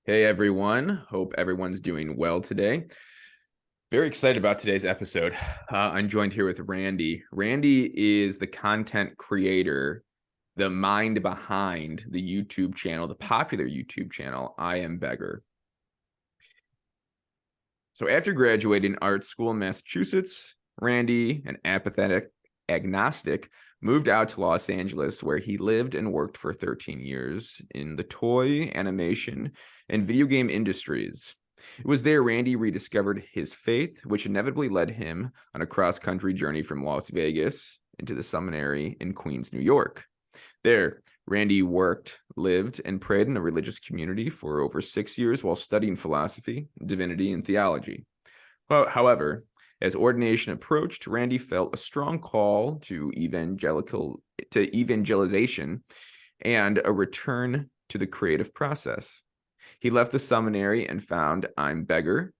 Hey everyone, hope everyone's doing well today. Very excited about today's episode. I'm joined here with Randy. Randy is the content creator, the mind behind the YouTube channel, the popular YouTube channel, IM Beggar. So after graduating art school in Massachusetts, Randy, an apathetic agnostic, moved out to Los Angeles, where he lived and worked for 13 years in the toy, animation, and video game industries. It was there Randy rediscovered his faith, which inevitably led him on a cross-country journey from Las Vegas into the seminary in Queens, New York. There, Randy worked, lived, and prayed in a religious community for over 6 years while studying philosophy, divinity, and theology. Well, however, as ordination approached, Randy felt a strong call to evangelization and a return to the creative process. He left the seminary and found I'm Beggar,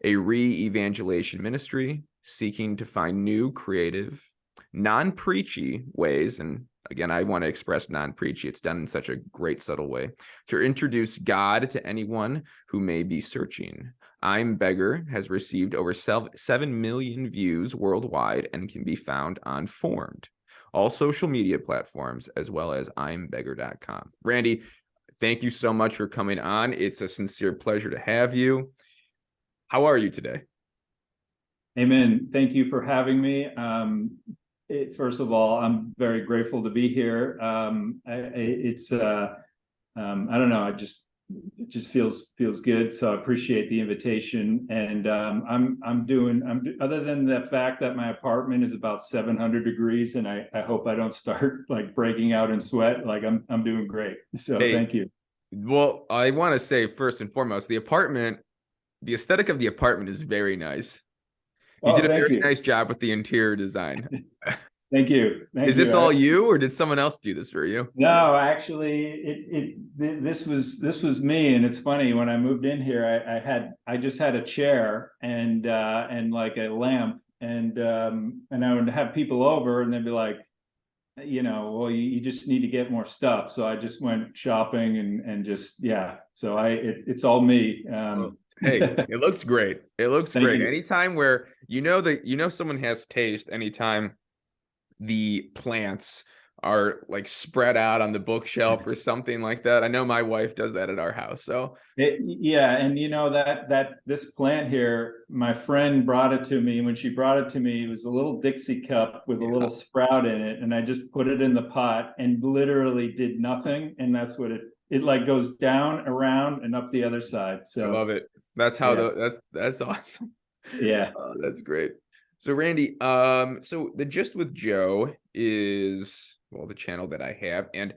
a re-evangelization ministry seeking to find new creative, non-preachy ways, and again, I want to express non-preachy. It's done in such a great, subtle way to introduce God to anyone who may be searching. I'm Beggar has received over 7 million views worldwide and can be found on Formed, all social media platforms, as well as imbeggar.com. Randy, thank you so much for coming on. It's a sincere pleasure to have you. How are you today? Amen. Thank you for having me. First of all, I'm very grateful to be here. I don't know, it just feels good. So I appreciate the invitation. And other than the fact that my apartment is about 700 degrees, and I hope I don't start like breaking out in sweat. Like I'm doing great. So Hey, thank you. well, I want to say first and foremost, the aesthetic of the apartment is very nice. You did Oh, a thank very you. nice job with the interior design. Thank you. Is Thank this you. all you, or did someone else do this for you? No, actually, this was me, and it's funny. When I moved in here, I just had a chair and like a lamp, and I would have people over, and they'd be like, well, you just need to get more stuff. So I just went shopping and just yeah. So it's all me. Well, hey, it looks great. It looks Thank great. you. Anytime where that someone has taste, anytime the plants are like spread out on the bookshelf or something like that. I know my wife does that at our house. So Yeah, and that this plant here, my friend brought it to me. When she brought it to me, it was a little Dixie cup with a yeah, little sprout in it, and I just put it in the pot and literally did nothing. And that's what it like goes down, around, and up the other side. I So love it. That's how yeah, that's awesome. yeah, That's great. So Randy, so the Gist with Joe is well the channel that I have, and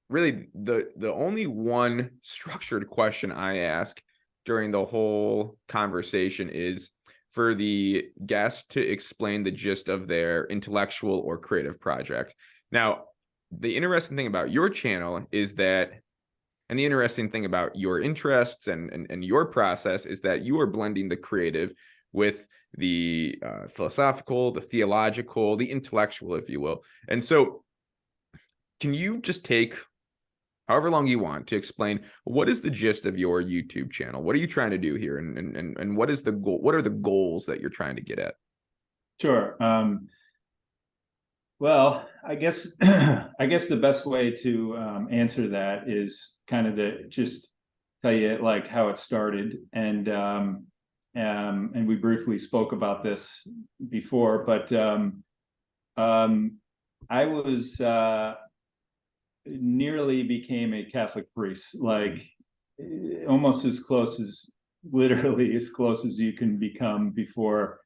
really the only one structured question I ask during the whole conversation is for the guest to explain the gist of their intellectual or creative project. Now, the interesting thing about your channel is that, and the interesting thing about your interests and your process is that you are blending the creative with the philosophical, the theological, the intellectual, if you will. And so, can you just take however long you want to explain what is the gist of your YouTube channel? What are you trying to do here, and what is the goal? What are the goals that you're trying to get at? sure. Well, I guess I guess the best way to answer that is kind of to just tell you like how it started, and we briefly spoke about this before, but I was nearly became a Catholic priest, like almost as close as literally as close as you can become before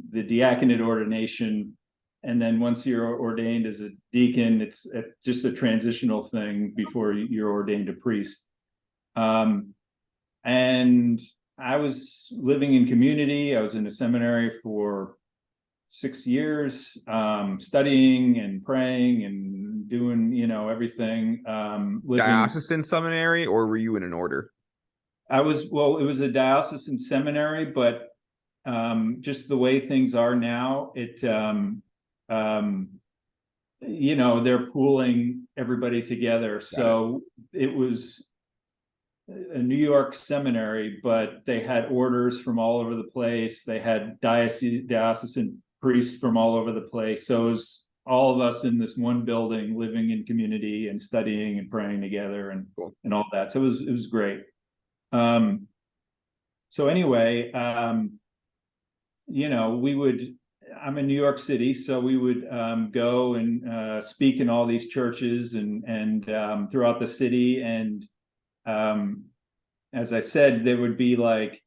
the diaconate ordination. And then once you're ordained as a deacon, it's just a transitional thing before you're ordained a priest. And I was living in community. I was in a seminary for 6 years, studying and praying and doing, everything. Living. Diocesan seminary, or were you in an order? Well, it was a diocesan seminary, but just the way things are now, um, they're pooling everybody together. Got it. So it was a New York seminary, but they had orders from all over the place. They had diocesan priests from all over the place. So it was all of us in this one building, living in community and studying and praying together Cool. and all that. So it was great. So anyway, you know, I'm in New York City, so we would go and speak in all these churches and throughout the city. And as I said, there would be like,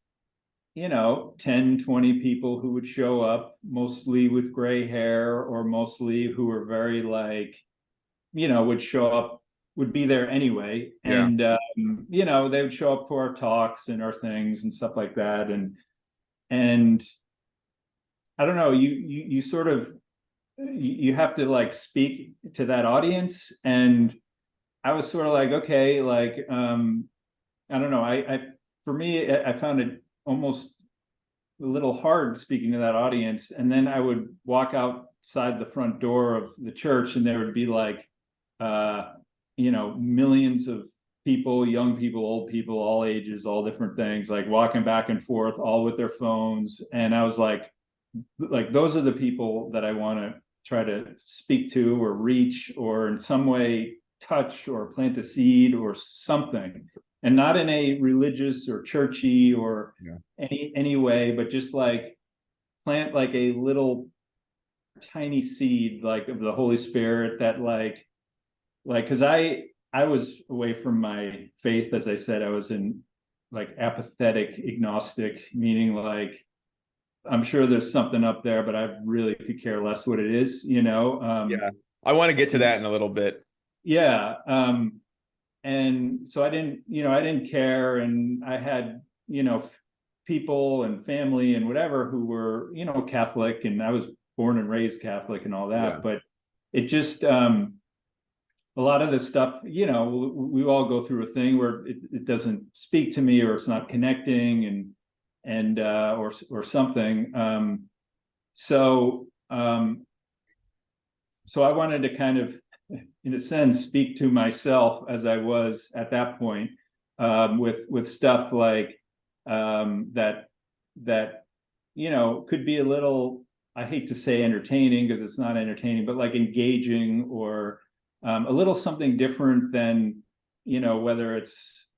you know, 10, 20 people who would show up, mostly with gray hair, or mostly who were very like, you know, would show up, would be there anyway. Yeah. And, you know, they would show up for our talks and our things and stuff like that. And I don't know, you sort of, you have to like speak to that audience. And I was sort of like, okay, like, I don't know, for me, I found it almost a little hard speaking to that audience. And then I would walk outside the front door of the church, and there would be like, you know, millions of people, young people, old people, all ages, all different things, like walking back and forth, all with their phones. And I was like, those are the people that I want to try to speak to or reach, or in some way touch or plant a seed or something. And not in a religious or churchy or any way, but just like plant like a little tiny seed, like of the Holy Spirit, that like because I was away from my faith. As I said, I was in like apathetic agnostic, meaning like, I'm sure there's something up there, but I really could care less what it is, you know? Yeah. I want to get to that in a little bit. Yeah. And so I didn't care. And I had, you know, people and family and whatever who were, you know, Catholic, and I was born and raised Catholic and all that. Yeah. But it just, a lot of this stuff, you know, we all go through a thing where it doesn't speak to me, or it's not connecting, or something. So I wanted to kind of, in a sense, speak to myself as I was at that point, with stuff like that you know, could be a little, I hate to say entertaining because it's not entertaining, but like engaging, or a little something different than, you know, whether it's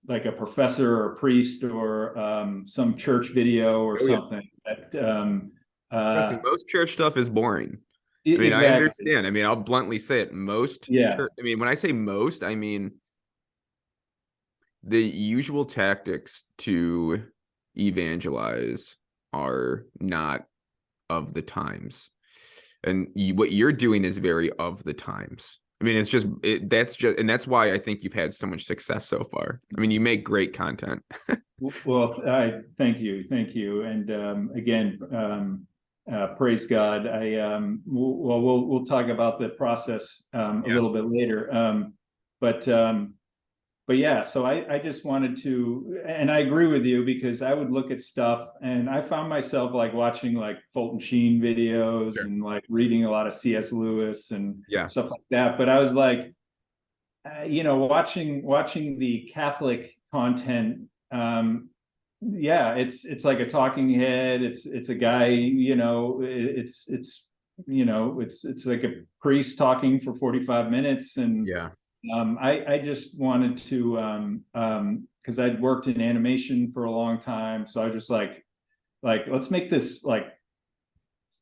like a professor or a priest, or some church video or something. Trust me, most church stuff is boring. I mean, I Exactly. understand. I mean, I'll bluntly say it. Most Yeah. church, I mean, when I say most, I mean the usual tactics to evangelize are not of the times. And what you're doing is very of the times. I mean, and that's why I think you've had so much success so far. I mean, you make great content. Well, thank you. And again, praise God. We'll talk about the process a little bit later. But yeah, so I just wanted to, and I agree with you, because I would look at stuff and I found myself like watching like Fulton Sheen videos, Sure. and like reading a lot of C.S. Lewis and Yeah. stuff like that. But I was like, you know, watching the Catholic content, yeah, it's like a talking head. It's a guy, you know, it's you know, it's like a priest talking for 45 minutes. And Yeah. I just wanted to, because I'd worked in animation for a long time, so I just like let's make this like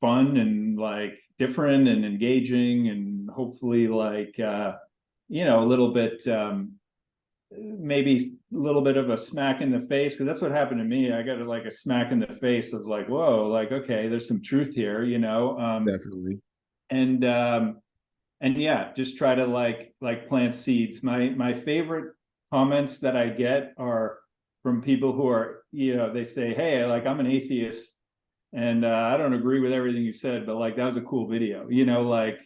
fun and like different and engaging, and hopefully like you know, a little bit, maybe a little bit of a smack in the face, because that's what happened to me. I got like a smack in the face. I was like, whoa, like, okay, there's some truth here, you know. Definitely. And yeah, just try to like plant seeds. My favorite comments that I get are from people who are, you know, they say, hey, like, I'm an atheist, and I don't agree with everything you said, but like, that was a cool video, you know, like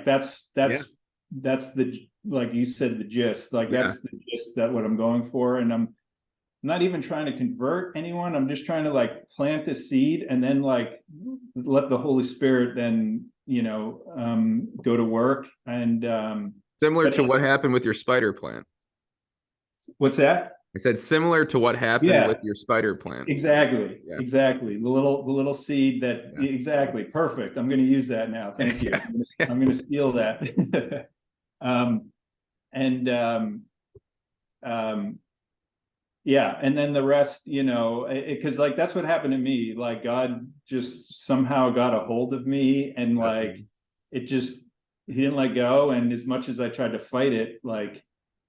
that's the, like you said, the gist, like Yeah. that's the gist, that what I'm going for. And I'm not even trying to convert anyone. I'm just trying to like plant a seed, and then like let the Holy Spirit then, you know, go to work. And Similar but to what happened with your spider plant. What's that? I said similar to what happened with Yeah, your spider plant. exactly. Yeah. Exactly. The little seed that Yeah. exactly perfect. I'm going to use that now. Thank you. I'm going to steal that. um, and um, yeah, and then the rest, because like that's what happened to me. Like God just somehow got a hold of me, and like Definitely. it just he didn't let go. And as much as I tried to fight it, like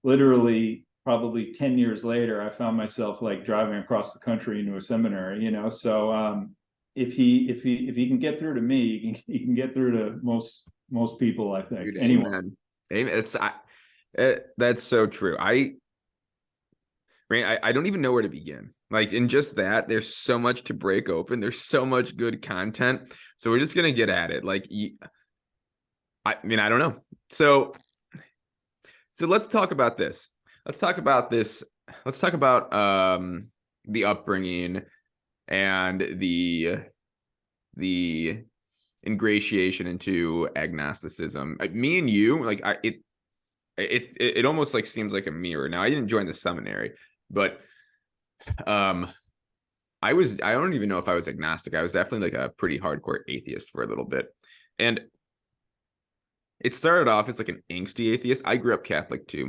literally probably 10 years later, I found myself like driving across the country into a seminary. So if he can get through to me, he can get through to most people, I think. Dude, Anyone. amen. Amen. That's so true. I don't even know where to begin. Like in just that, there's so much to break open. There's so much good content. So we're just gonna get at it. Like, I mean, I don't know. So let's talk about this. Let's talk about this. Let's talk about the upbringing and the ingratiation into agnosticism. Me and you, like it almost like seems like a mirror. Now I didn't join the seminary, but um I don't even know if I was agnostic. I was definitely like a pretty hardcore atheist for a little bit. And it started off as like an angsty atheist. I grew up Catholic too.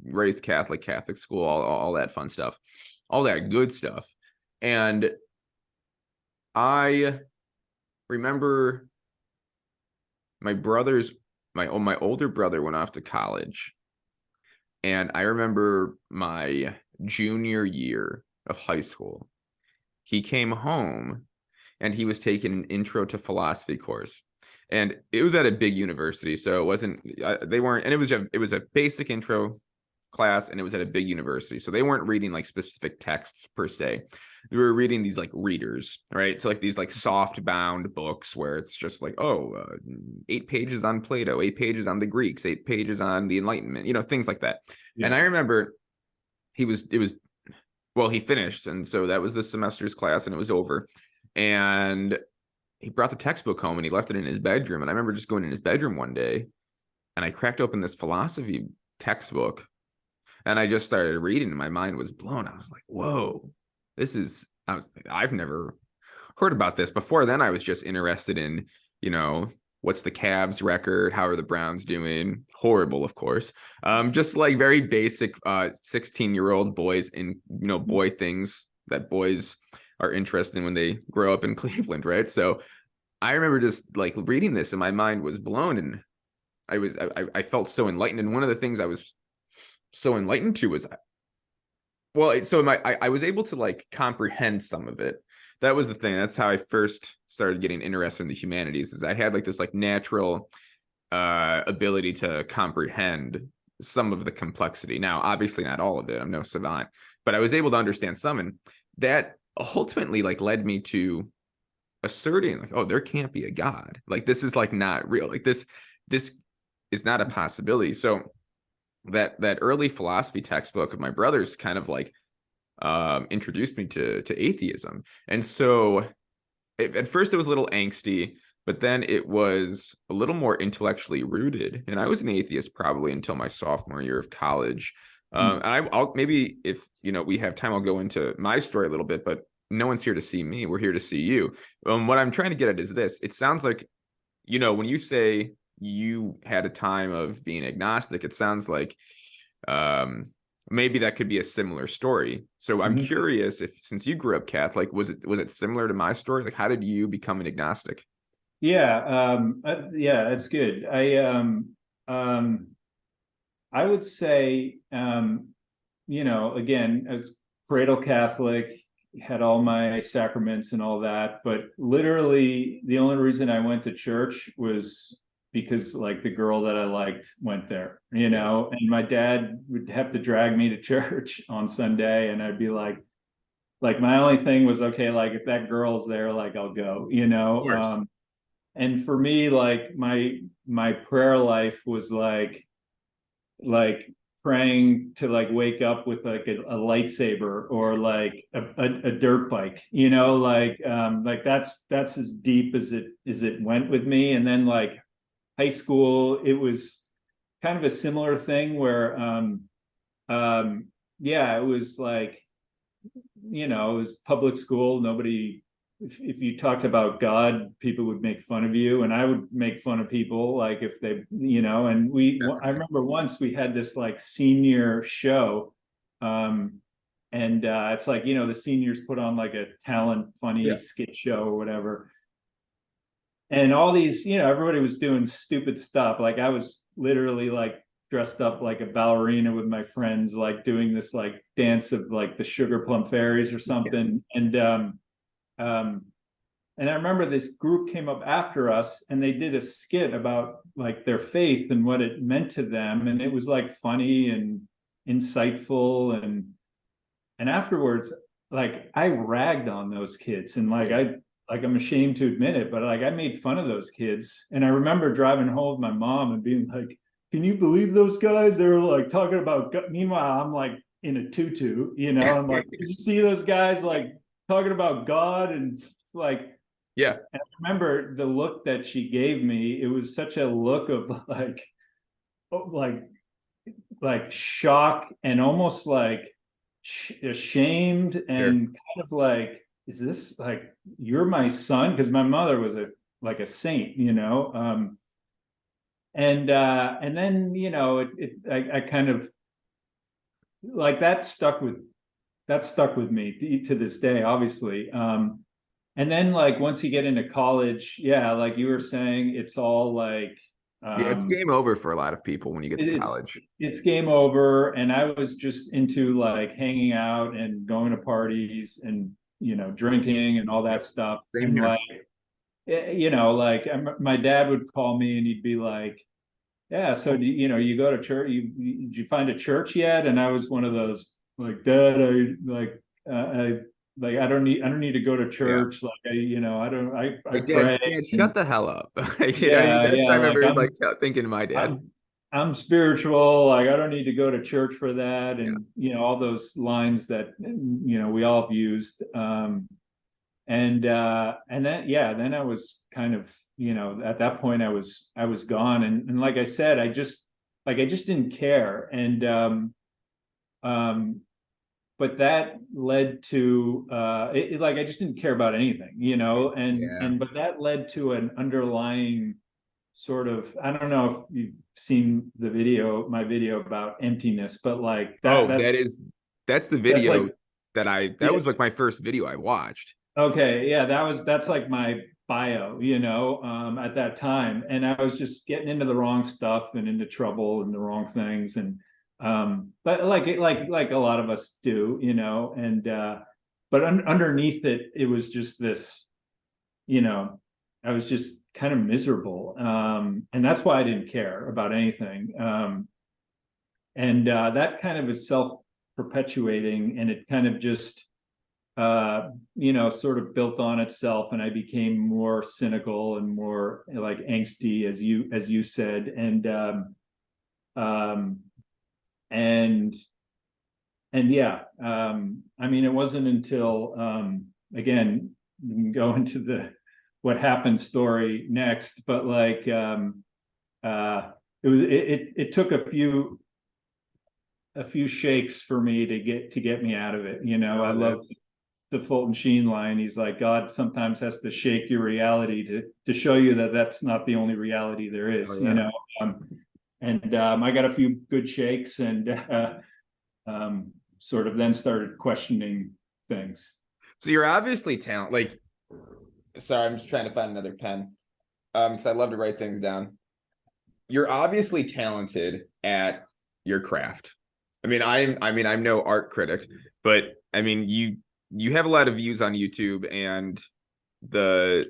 Raised Catholic school, all that fun stuff, all that good stuff. And I remember my older brother went off to college, and I remember my junior year of high school. He came home and he was taking an intro to philosophy course. And it was at a big university, so it wasn't they weren't, and it was a basic intro class, and it was at a big university, so they weren't reading like specific texts per se. We were reading these like readers, right? So like these like soft bound books where it's just like, 8 pages on Plato, 8 pages on the Greeks, 8 pages on the Enlightenment, things like that. And Yeah. I remember it was well, he finished, and so that was the semester's class, and it was over. And he brought the textbook home and he left it in his bedroom. And I remember just going in his bedroom one day, and I cracked open this philosophy textbook, and I just started reading, and my mind was blown. I was like, whoa, I've never heard about this before. Then I was just interested in, what's the Cavs record? How are the Browns doing? Horrible, of course. Just like very basic 16-year-old boys in, boy things that boys are interested in when they grow up in Cleveland, right? So I remember just like reading this, and my mind was blown, and I felt so enlightened. And one of the things I was so enlightened to was, well, so I was able to like comprehend some of it. That was the thing. That's how I first started getting interested in the humanities. Is I had like this like natural ability to comprehend some of the complexity. Now, obviously not all of it. I'm no savant, but I was able to understand some, and that ultimately like led me to asserting like, oh, there can't be a God. Like this is like not real. Like this is not a possibility. So that early philosophy textbook of my brother's kind of like introduced me to atheism. And so at first it was a little angsty, but then it was a little more intellectually rooted. And I was an atheist probably until my sophomore year of college. And I'll maybe, if we have time, I'll go into my story a little bit, but no one's here to see me. We're here to see you. What I'm trying to get at is this. It sounds like, when you say you had a time of being agnostic, it sounds like maybe that could be a similar story. So I'm Mhm. curious, if since you grew up Catholic, was it similar to my story? Like, how did you become an agnostic? Yeah, it's good. I would say, again, as cradle Catholic, had all my sacraments and all that, but literally the only reason I went to church was because like the girl that I liked went there, Yes, and my dad would have to drag me to church on Sunday, and I'd be like my only thing was, okay, like if that girl's there, like I'll go, of course. and for me, like my prayer life was like praying to like wake up with like a lightsaber or like a dirt bike, like that's as deep as it went with me. And then like high school, it was kind of a similar thing where yeah, it was like, it was public school. Nobody, if you talked about God, people would make fun of you, and I would make fun of people, like if they, and I Definitely. remember once we had this like senior show, um, and it's like, the seniors put on like a talent funny Yeah. skit show or whatever. And all these, everybody was doing stupid stuff. Like I was literally like dressed up like a ballerina with my friends, like doing this like dance of like the Sugar Plum Fairies or Yeah. something. Um, and I remember this group came up after us and they did a skit about like their faith and what it meant to them. And it was like funny and insightful. And afterwards, like I ragged on those kids, and like Yeah. I'm ashamed to admit it, but like I made fun of those kids. And I remember driving home with my mom and being like, can you believe those guys? They were like talking about meanwhile I'm like in a tutu, I'm like, did you see those guys like talking about God? And like, Yeah. and I remember the look that she gave me. It was such a look of like, oh, like shock and almost like ashamed Sure. and kind of like, is this like, you're my son? Because my mother was a saint, and then I kind of like that stuck with me to this day, obviously. And then like once you get into college, yeah, like you were saying, it's all like, Yeah. It's um game over for a lot of people when you get to it's college. it's game over. And I was just into like hanging out and going to parties and drinking and all that Yep. stuff. Same And here. like, like my dad would call me and he'd be like, yeah, so you go to church, did you find a church yet? And I was one of those like, dad, I don't need to go to Yeah. church. Like I Like, Dad, pray. Dad, shut And the hell up. You know what I mean? yeah, That's what yeah, I like remember like thinking to my dad. I'm spiritual. Like I don't need to go to church for that. Yeah. And all those lines that we all have used. And then yeah, then I was kind of, at that point I was gone. And like I said, I just didn't care. And um but that led to like I just didn't care about anything, Yeah. and but that led to an underlying sort of, I don't know if you've seen my video about emptiness, but like that Oh, that's that's the that's like, video that yeah, was like my first video I watched. okay, yeah, that's like my bio, at that time. And I was just getting into the wrong stuff and into trouble and the wrong things. And but like a lot of us do, and but underneath it, it was just this, you know I was just kind of miserable. And that's why I didn't care about anything. And that kind of is self-perpetuating, and it kind of just sort of built on itself, and I became more cynical and more like angsty, as you said. Um, and and yeah, I mean, it wasn't until again, we can go into the what happened story next, but like it took a few shakes for me to get me out of it. I No, love that's the Fulton Sheen line. He's like, God sometimes has to shake your reality to show you that that's not the only reality there oh is. yeah. And I got a few good shakes, and sort of then started questioning things. So you're obviously talent. Like, sorry, I'm just trying to find another pen. Because I love to write things down. You're obviously talented at your craft. I'm no art critic, but I mean you have a lot of views on YouTube, and the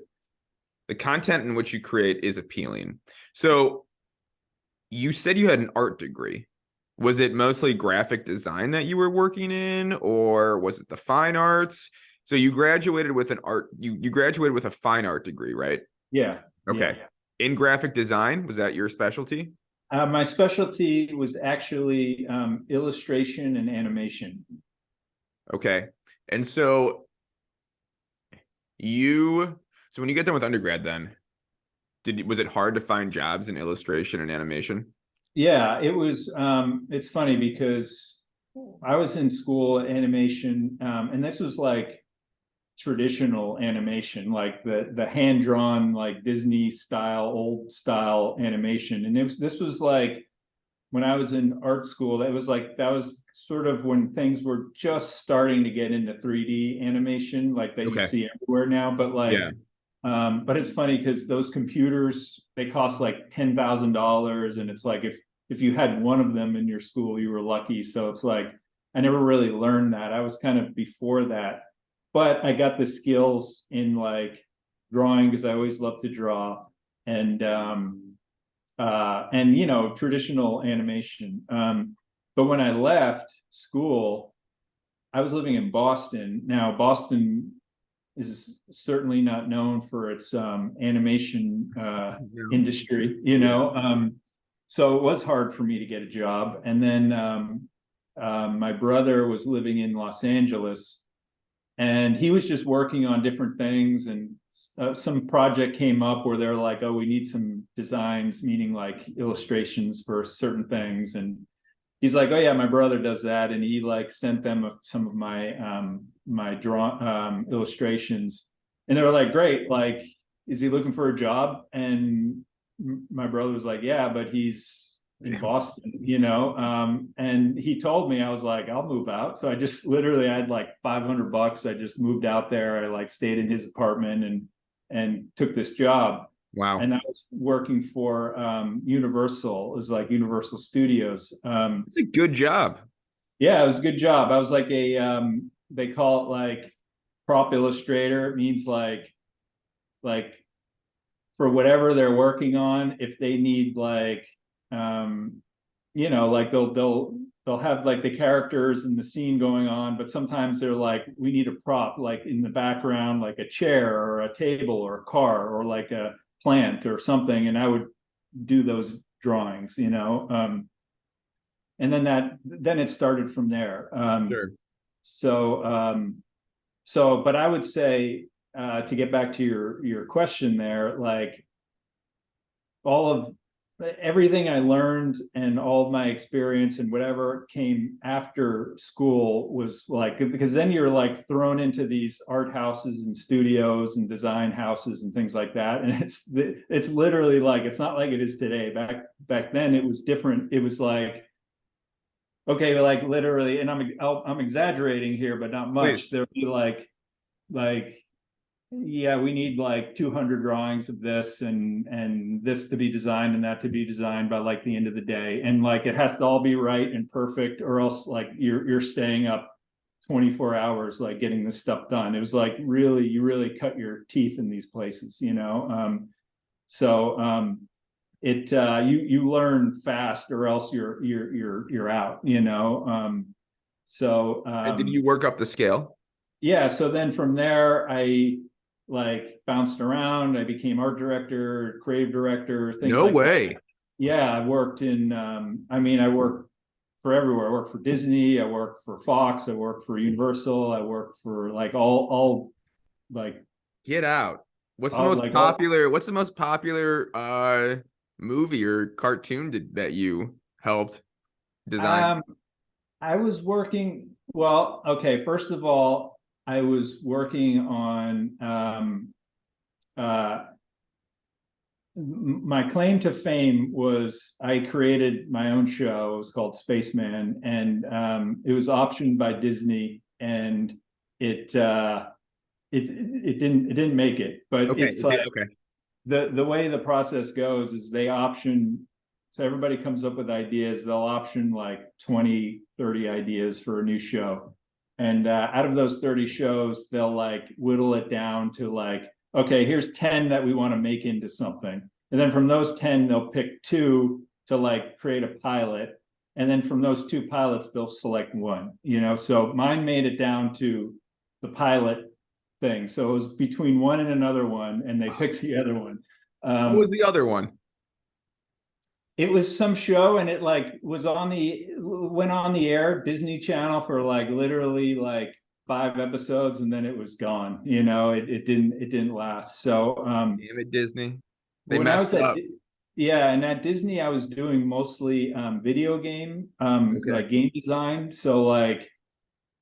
the content in which you create is appealing. So you said you had an art degree. Was it mostly graphic design that you were working in, or was it the fine arts? So you graduated with an art, you graduated with a fine art degree, right? Yeah, yeah, Okay. yeah. In graphic design, was that your specialty? My specialty was actually illustration and animation. Okay. And so you so when you get done with undergrad, then was it hard to find jobs in illustration and animation? Yeah, it was. It's funny because I was in school animation, and this was like traditional animation, like the hand drawn, like Disney style, old style animation. And this was like when I was in art school, that was sort of when things were just starting to get into 3D animation, like that you Okay. see everywhere now. But like, Yeah. but it's funny because those computers, they cost like $10,000, and it's like if you had one of them in your school, you were lucky. So it's like I never really learned that. I was kind of before that, but I got the skills in like drawing because I always loved to draw, and and you know, traditional animation. But when I left school, I was living in Boston. Now Boston is certainly not known for its animation No. industry, you Yeah. know. So it was hard for me to get a job. And then my brother was living in Los Angeles, and he was just working on different things. And some project came up where they're like, "Oh, we need some designs," meaning like illustrations for certain things. And he's like, "Oh yeah, my brother does that," and he like sent them some of my draw illustrations, and they were like, "Great, like, is he looking for a job?" And my brother was like, "Yeah, but he's in Boston, you know." And he told me, I was like, "I'll move out." So I just literally, I had like $500. I just moved out there. I like stayed in his apartment and took this job. Wow. And I was working for Universal. It was like Universal Studios. It's a good job. Yeah, it was a good job. I was like a they call it like prop illustrator. It means like for whatever they're working on, if they need like you know, like they'll have like the characters and the scene going on, but sometimes they're like, we need a prop like in the background, like a chair or a table or a car or like a plant or something, and I would do those drawings, you know. And then it started from there. Sure. So but I would say to get back to your question there, like all of everything I learned and all of my experience and whatever came after school was like, because then you're like thrown into these art houses and studios and design houses and things like that, and it's literally like, it's not like it is today. Back then it was different. It was like, okay, like literally, and I'm exaggerating here, but not Please. much. There'll be like, yeah, we need like 200 drawings of this and this to be designed and that to be designed by like the end of the day, and like it has to all be right and perfect, or else like you're staying up 24 hours like getting this stuff done. It was like really, you really cut your teeth in these places, you know. So it you learn fast, or else you're out, you know. So And did you work up the scale? yeah, so then from there I like bounced around. I became art director, creative director, things No like that. way. Yeah, I worked in I mean, I worked for everywhere. I worked for Disney, I worked for Fox, I worked for Universal, I worked for like all like Get out. all like all What's the most popular movie or cartoon that you helped design? um I was working, well, okay, first of all, I was working on uh my claim to fame was I created my own show. It was called Spaceman, and it was optioned by Disney, and it it didn't make it. But Okay, it's like okay. the way the process goes is they option, so everybody comes up with ideas. They'll option like 20, 30 ideas for a new show, and out of those 30 shows, they'll like whittle it down to like, okay, here's 10 that we want to make into something, and then from those 10 they'll pick two to like create a pilot, and then from those two pilots they'll select one, you know. So mine made it down to the pilot thing, so it was between one and another one, and they picked the other one. What was um the other one? it was some show, and it like was on the went on the air Disney Channel for like literally like 5 episodes, and then it was gone, you know. It didn't last. So Damn it, Disney. They when I was messed at up. Yeah, and at Disney, I was doing mostly video game, Okay. like game design. So like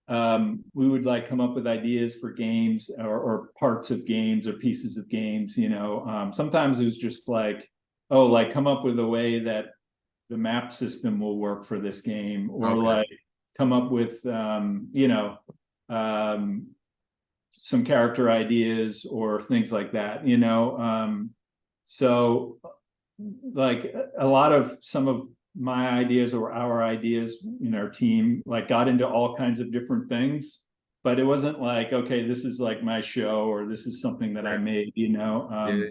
we would like come up with ideas for games or parts of games or pieces of games, you know. Sometimes it was just like, oh, like come up with a way that the map system will work for this game, or Okay. like come up with you know, um, some character ideas or things like that, you know. So like a lot of some of my ideas or our ideas in our team like got into all kinds of different things, but it wasn't like, okay, this is like my show or this is something that I Right. made, you know. Yeah.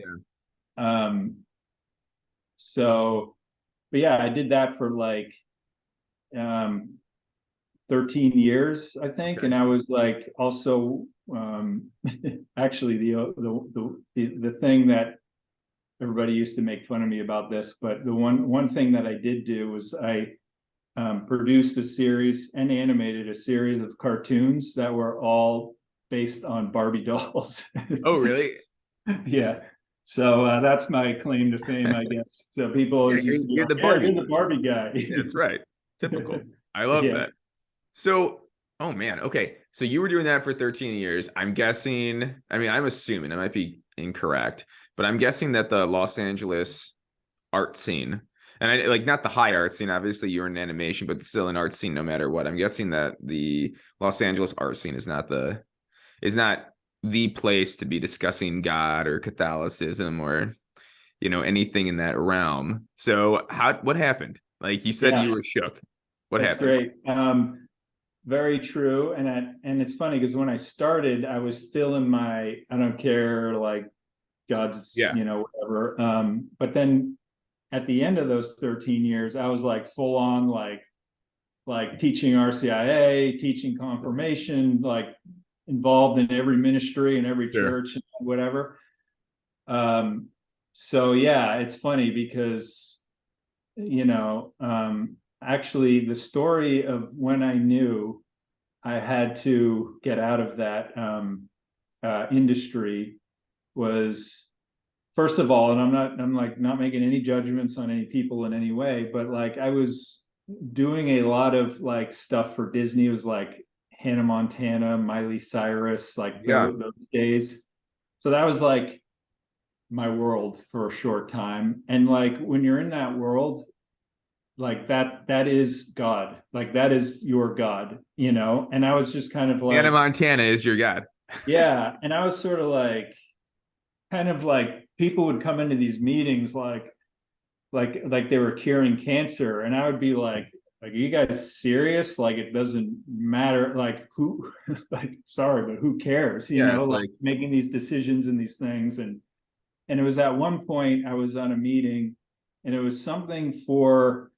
Yeah. Um so but yeah, I did that for like um 13 years, I think. Okay. And I was like also actually the thing that everybody used to make fun of me about this, but the one thing that I did do was I produced a series and animated a series of cartoons that were all based on Barbie dolls. Oh, really? Yeah. So that's my claim to fame, I guess. So people Yeah, always used to be you're like, the yeah, Barbie you're the queen. Barbie guy. That's right. Typical. I love Yeah. that. So, oh man, okay. So you were doing that for 13 years. I'm guessing, I mean, I'm assuming, I might be incorrect, but I'm guessing that the Los Angeles art scene, and I like not the high art scene, obviously you're in animation, but still an art scene no matter what. I'm guessing that the Los Angeles art scene is not the place to be discussing God or Catholicism or anything in that realm. So what happened? Like you said Yeah, you were shook. What that's happened? great. Very true. And it's funny because when I started, I was still in my I don't care, like God's, Yeah. you know, whatever. But then at the end of those 13 years, I was like full on like teaching RCIA, teaching confirmation, like involved in every ministry and every Sure. church and whatever. Um, so yeah, it's funny because you know, actually the story of when I knew I had to get out of that industry was, first of all, and I'm like not making any judgments on any people in any way, but like I was doing a lot of like stuff for Disney. It was like Hannah Montana, Miley Cyrus, like Yeah. those days. So that was like my world for a short time. And like when you're in that world, like that is God. Like that is your God, you know? And I was just kind of Hannah like, Montana is your god. yeah. And I was sort of like, kind of like people would come into these meetings like they were curing cancer, and I would be like, are you guys serious? Like it doesn't matter, like who like sorry, but who cares, you Yeah, know, it's like like making these decisions and these things. And it was at one point I was on a meeting and it was something for,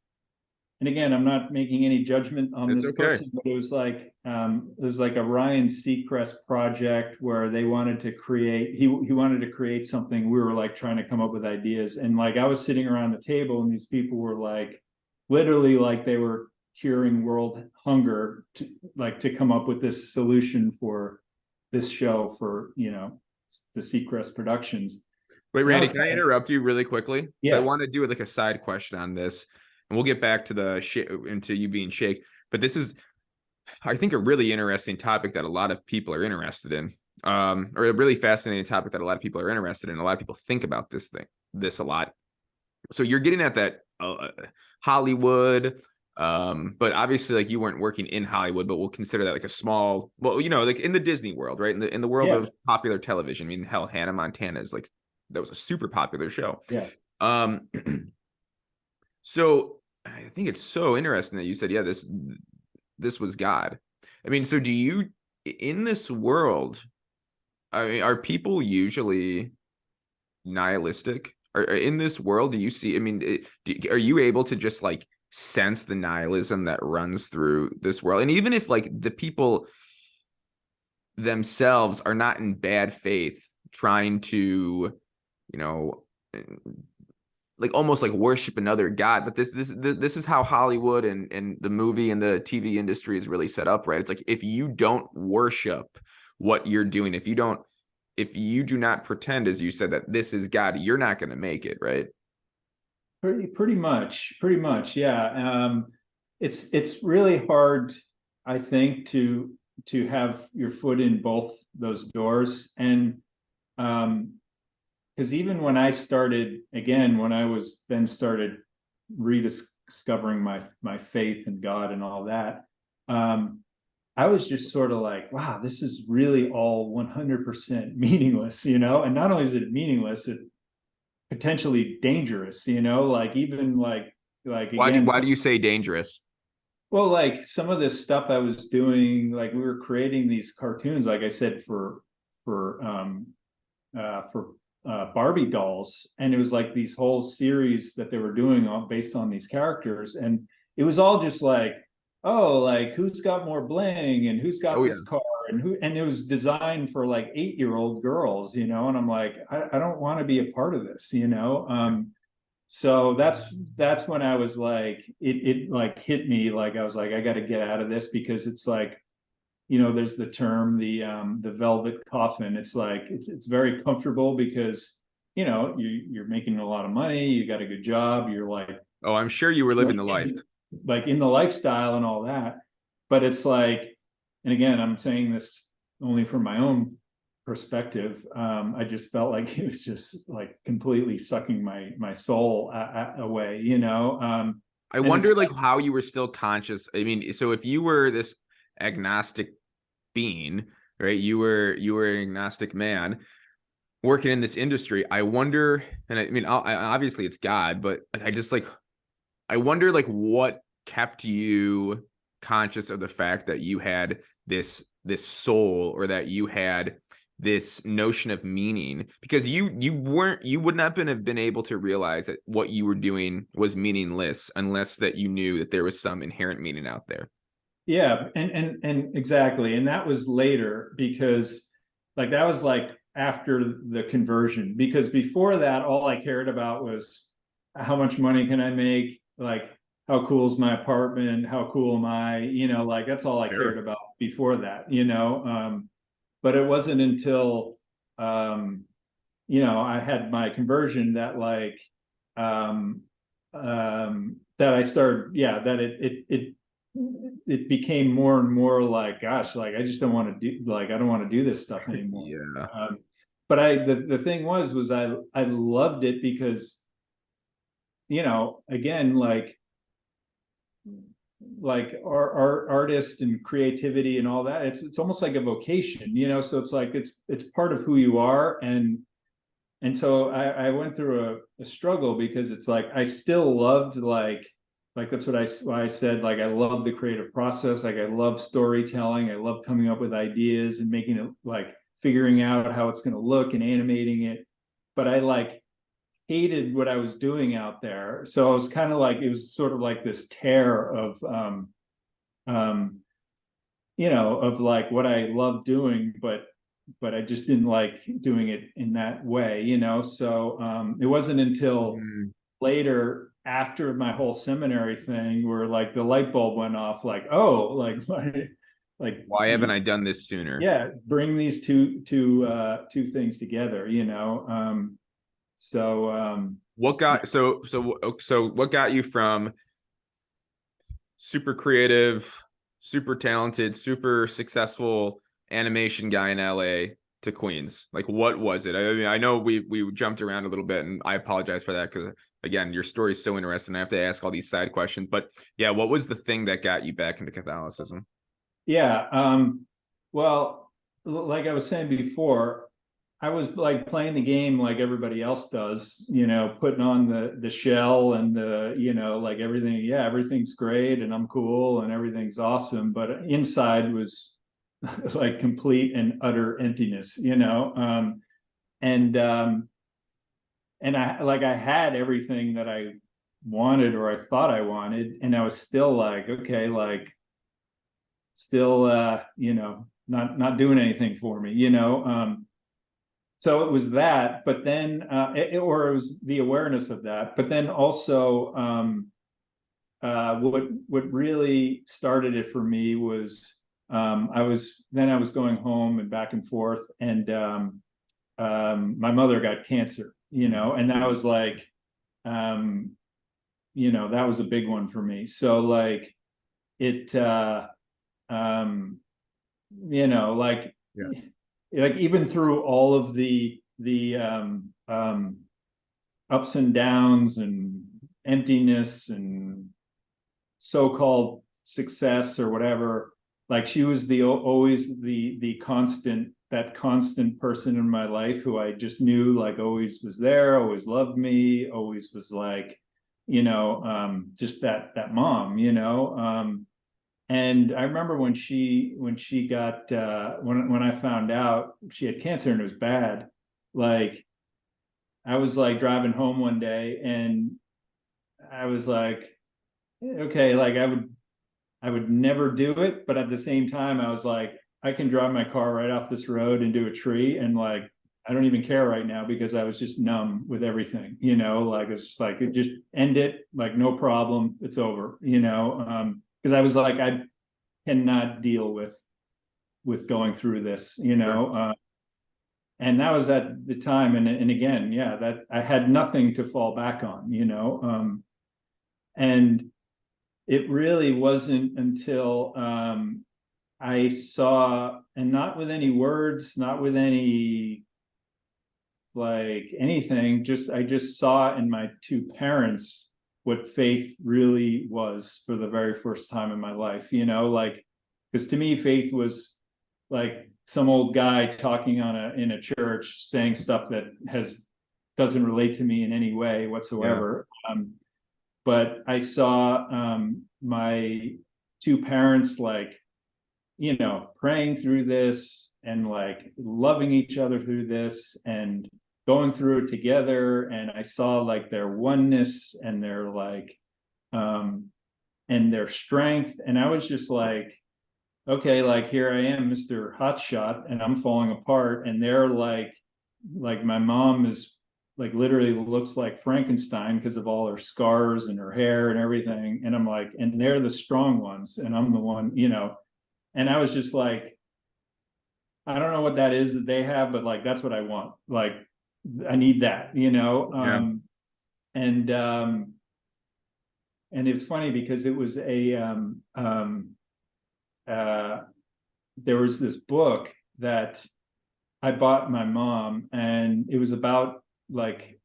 and again, I'm not making any judgment on it's this okay. person, but it was like a Ryan Seacrest project where they wanted to create, he wanted to create something. We were like trying to come up with ideas. And like I was sitting around the table and these people were like literally like they were curing world hunger to come up with this solution for this show for, you know, the Seacrest Productions. Wait, And I Randy, was can I kind of, interrupt you really quickly? So I yeah, want to do like a side question on this, and we'll get back to into you being shake. But this is, I think, a really interesting topic that a lot of people are interested in, or a really fascinating topic that a lot of people are interested in. A lot of people think about this a lot. So you're getting at that Hollywood, but obviously, like you weren't working in Hollywood, but we'll consider that like a small, well, like in the Disney world, right? In the world yeah, of popular television. I mean, hell, Hannah Montana is like that was a super popular show. yeah. Um, so I think it's so interesting that you said, yeah, this was God. I mean, so do you in this world? I mean, are people usually nihilistic? Or in this world, do you see? I mean, are you able to just like sense the nihilism that runs through this world? And even if like the people themselves are not in bad faith, trying to, you know, like almost like worship another god, but this is how Hollywood and the movie and the TV industry is really set up, right? It's like if you don't worship what you're doing, if you do not pretend, as you said, that this is God, you're not going to make it, right? Pretty much, yeah. It's really hard, I think, to have your foot in both those doors. And because even when I started again, when I was then started rediscovering my faith in God and all that, um, I was just sort of like, wow, this is really all 100% meaningless, you know? And not only is it meaningless, it potentially dangerous, you know, like even like again, Why some, do you say dangerous? well, like some of this stuff I was doing, like we were creating these cartoons, like I said, for for Barbie dolls, and it was like these whole series that they were doing all based on these characters, and it was all just like, oh, like who's got more bling and who's Oh got yeah. this car and who, and it was designed for like 8-year-old girls, you know, and I'm like, I don't want to be a part of this, you know. Yeah. So that's when I was like, it like hit me, like I was like, I got to get out of this, because it's like, you know, there's the term, the velvet coffin. It's like it's very comfortable because, you know, you're making a lot of money, you got a good job, you're Oh, I'm sure you were living like the life. in, like in the lifestyle and all that. But it's like, and again, I'm saying this only from my own perspective. I just felt like it was just like completely sucking my soul away, you know. I And it's wonder like how you were still conscious. I mean, so if you were this agnostic being, right? You were an agnostic man working in this industry. I wonder, and I mean, obviously it's God, but I just like I wonder like what kept you conscious of the fact that you had this soul, or that you had this notion of meaning, because you would not have been able to realize that what you were doing was meaningless unless that you knew that there was some inherent meaning out there. yeah, and exactly. And that was later, because like that was like after the conversion, because before that all I cared about was how much money can I make, like how cool is my apartment, how cool am I, you know, like that's all I cared Sure. about before that, you know. But it wasn't until um you know, I had my conversion that like um that I started, yeah, that it became more and more like, gosh, like I just don't want to do, like I don't want to do this stuff anymore. Yeah. Um, but the thing was I loved it because, you know, again, like our artist and creativity and all that, it's almost like a vocation, you know. So it's like it's part of who you are. And so I went through a struggle, because it's like I still loved like that's what why I said, like I love the creative process, like I love storytelling, I love coming up with ideas and making it, like figuring out how it's going to look and animating it. But I like hated what I was doing out there. So I was kind of like, it was sort of like this tear of um you know, of like what I love doing, but I just didn't like doing it in that way, you know. So it wasn't until Mm. later, after my whole seminary thing, where like the light bulb went off, like, oh, like Why haven't I done this sooner? yeah, bring these two things together, you know. So What yeah, got so what got you from super creative, super talented, super successful animation guy in LA to Queens? Like, what was it? I mean, I know we jumped around a little bit, and I apologize for that because again, your story is so interesting. I have to ask all these side questions, but yeah, what was the thing that got you back into Catholicism? yeah. Well, like I was saying before, I was like playing the game like everybody else does, you know, putting on the shell and the, you know, like everything, yeah, everything's great and I'm cool and everything's awesome, but inside was like complete and utter emptiness, you know. And and I, like I had everything that I wanted or I thought I wanted, and I was still like, okay, like still you know, not doing anything for me, you know. So it was that, but then or it was the awareness of that, but then also what really started it for me was I was going home and back and forth, and my mother got cancer, you know, and that was like that was a big one for me. So like it, um, like, Yeah. even through all of the ups and downs and emptiness and so-called success or whatever, like she was always the constant, that constant person in my life who I just knew like always was there, always loved me, always was like, just that mom, and I remember when she got when I found out she had cancer and it was bad, like I was like driving home one day and I was like, okay, like I would never do it, but at the same time, I was like, I can drive my car right off this road into a tree, and like I don't even care right now because I was just numb with everything, like it's just like it just end it, like no problem, it's over, because I was like I cannot deal with going through this, Sure. and that was at the time, and again, yeah, that I had nothing to fall back on, and it really wasn't until I saw, and not with any words, not with any like anything, just I just saw in my two parents what faith really was for the very first time in my life, like because to me faith was like some old guy talking in a church saying stuff that doesn't relate to me in any way Yeah. whatsoever. But I saw my two parents like, praying through this and like loving each other through this and going through it together. And I saw like their oneness and their like, and their strength. And I was just like, okay, like here I am, Mr. Hotshot, and I'm falling apart. And they're like my mom is like literally looks like Frankenstein because of all her scars and her hair and everything. And I'm like, and they're the strong ones, and I'm the one, And I was just like, I don't know what that is that they have, but like that's what I want. Like I need that, Yeah. And and it's funny because it was uh there was this book that I bought my mom, and it was about like,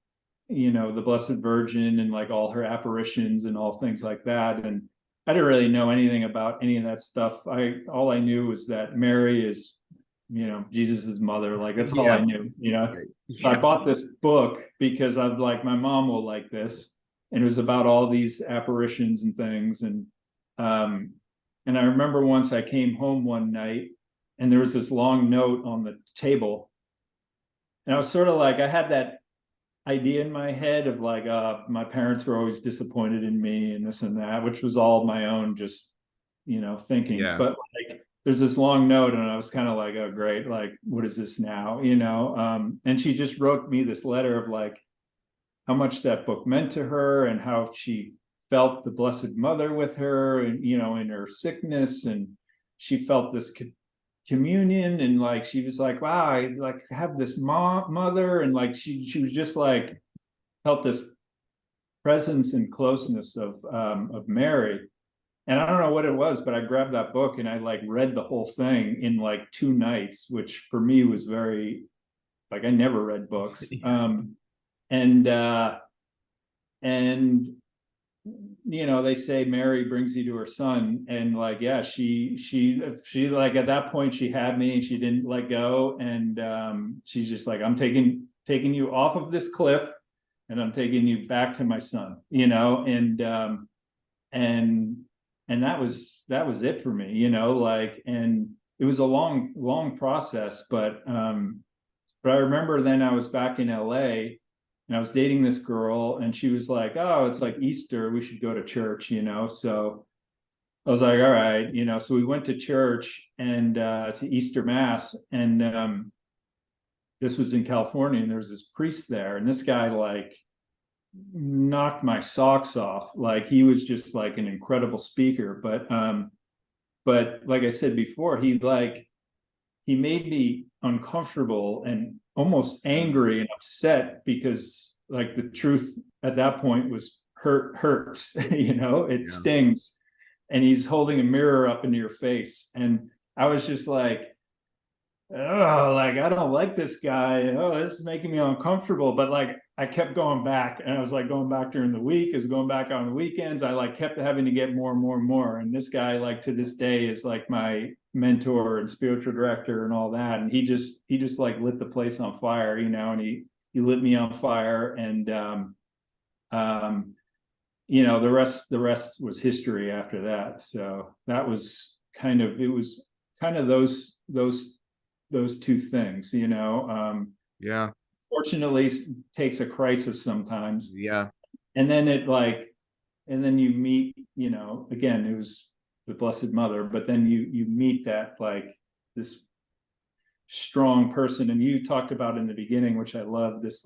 the Blessed Virgin and like all her apparitions and all things like that. And I didn't really know anything about any of that stuff. All I knew was that Mary is, Jesus's mother. Like that's all Yeah. I knew. Right. So I Yeah. bought this book because I'm like, my mom will like this. And it was about all these apparitions and things. Um, and I remember once I came home one night and there was this long note on the table. And I was sort of like, I had that idea in my head of like, my parents were always disappointed in me and this and that, which was all my own just, thinking. Yeah. But like, there's this long note, and I was kind of like, oh, great, like, what is this now? And she just wrote me this letter of like how much that book meant to her and how she felt the Blessed Mother with her, and in her sickness, and she felt this communion, and like she was like, wow, I like have this mother, and like she was just like felt this presence and closeness of Mary. And I don't know what it was, but I grabbed that book and I like read the whole thing in like 2 nights, which for me was very like I never read books. Yeah. And and they say Mary brings you to her son, and like, yeah, she like at that point she had me and she didn't let go, and she's just like, I'm taking you off of this cliff, and I'm taking you back to my son, and that was it for me, like, and it was a long process, but I remember then I was back in LA and I was dating this girl, and she was like, oh, it's like Easter, we should go to church, so I was like, all right, so we went to church and to Easter Mass, and this was in California, and there was this priest there, and this guy like knocked my socks off. Like he was just like an incredible speaker, but like I said before, he made me uncomfortable and almost angry and upset because like the truth at that point was hurts, it Yeah. stings. And he's holding a mirror up into your face. And I was just like, oh, like, I don't like this guy. Oh, this is making me uncomfortable. But like, I kept going back, and I was like going back during the week, is going back on the weekends. I like kept having to get more and more and more. And this guy, like to this day, is like my mentor and spiritual director and all that. And he just like lit the place on fire, and he lit me on fire. And um, the rest was history after that. So that was it was kind of those two things. Yeah. Fortunately takes a crisis sometimes, Yeah. and then and then you meet, again, it was the Blessed Mother, but then you meet that, like, this strong person. And you talked about in the beginning, which I love, this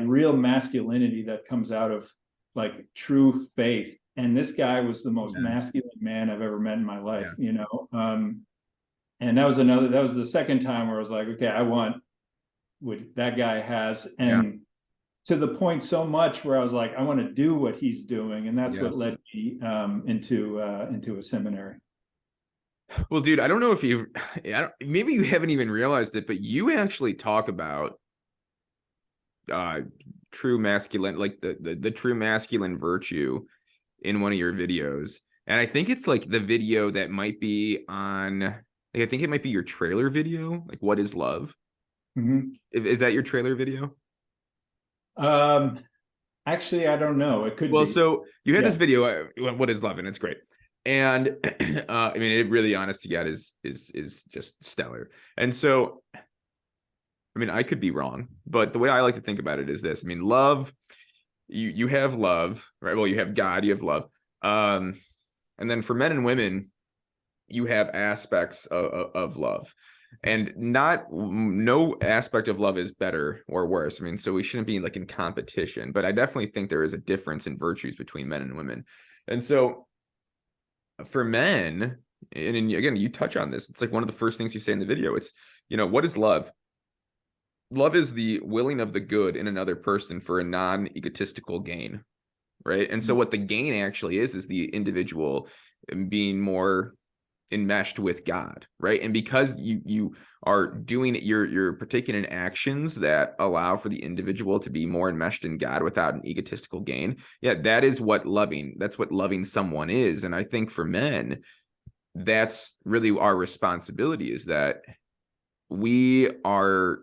real masculinity that comes out of like true faith. And this guy was the most Yeah. masculine man I've ever met in my life, Yeah. And that was the second time where I was like, okay, I want what that guy has. Yeah. And to the point so much where I was like, I want to do what he's doing. And that's what Yes. led me into a seminary. Well, dude, I don't know if maybe you haven't even realized it, but you actually talk about uh true masculine, like the true masculine virtue in one of your videos. And I think it's like the video that might be on, like, I think it might be your trailer video, like what is love? Mhm. Is that your trailer video? Um, Actually, I don't know. It could Well, be. so you had this Yeah. video, what is love, and it's great. And I mean, it really, honest to God, is just stellar. And so, I mean, I could be wrong, but the way I like to think about it is this. I mean, love, you have love, right? Well, you have God, you have love. And then for men and women, you have aspects of love. And no aspect of love is better or worse. I mean, so we shouldn't be like in competition, but I definitely think there is a difference in virtues between men and women. And so for men, and again, you touch on this, it's like one of the first things you say in the video. It's, what is love? Love is the willing of the good in another person for a non-egotistical gain, right? And so what the gain actually is the individual being more enmeshed with God, right? And because you are doing it, you're partaking in actions that allow for the individual to be more enmeshed in God without an egotistical gain. Yeah, that's what loving someone is. And I think for men, that's really our responsibility, is that we are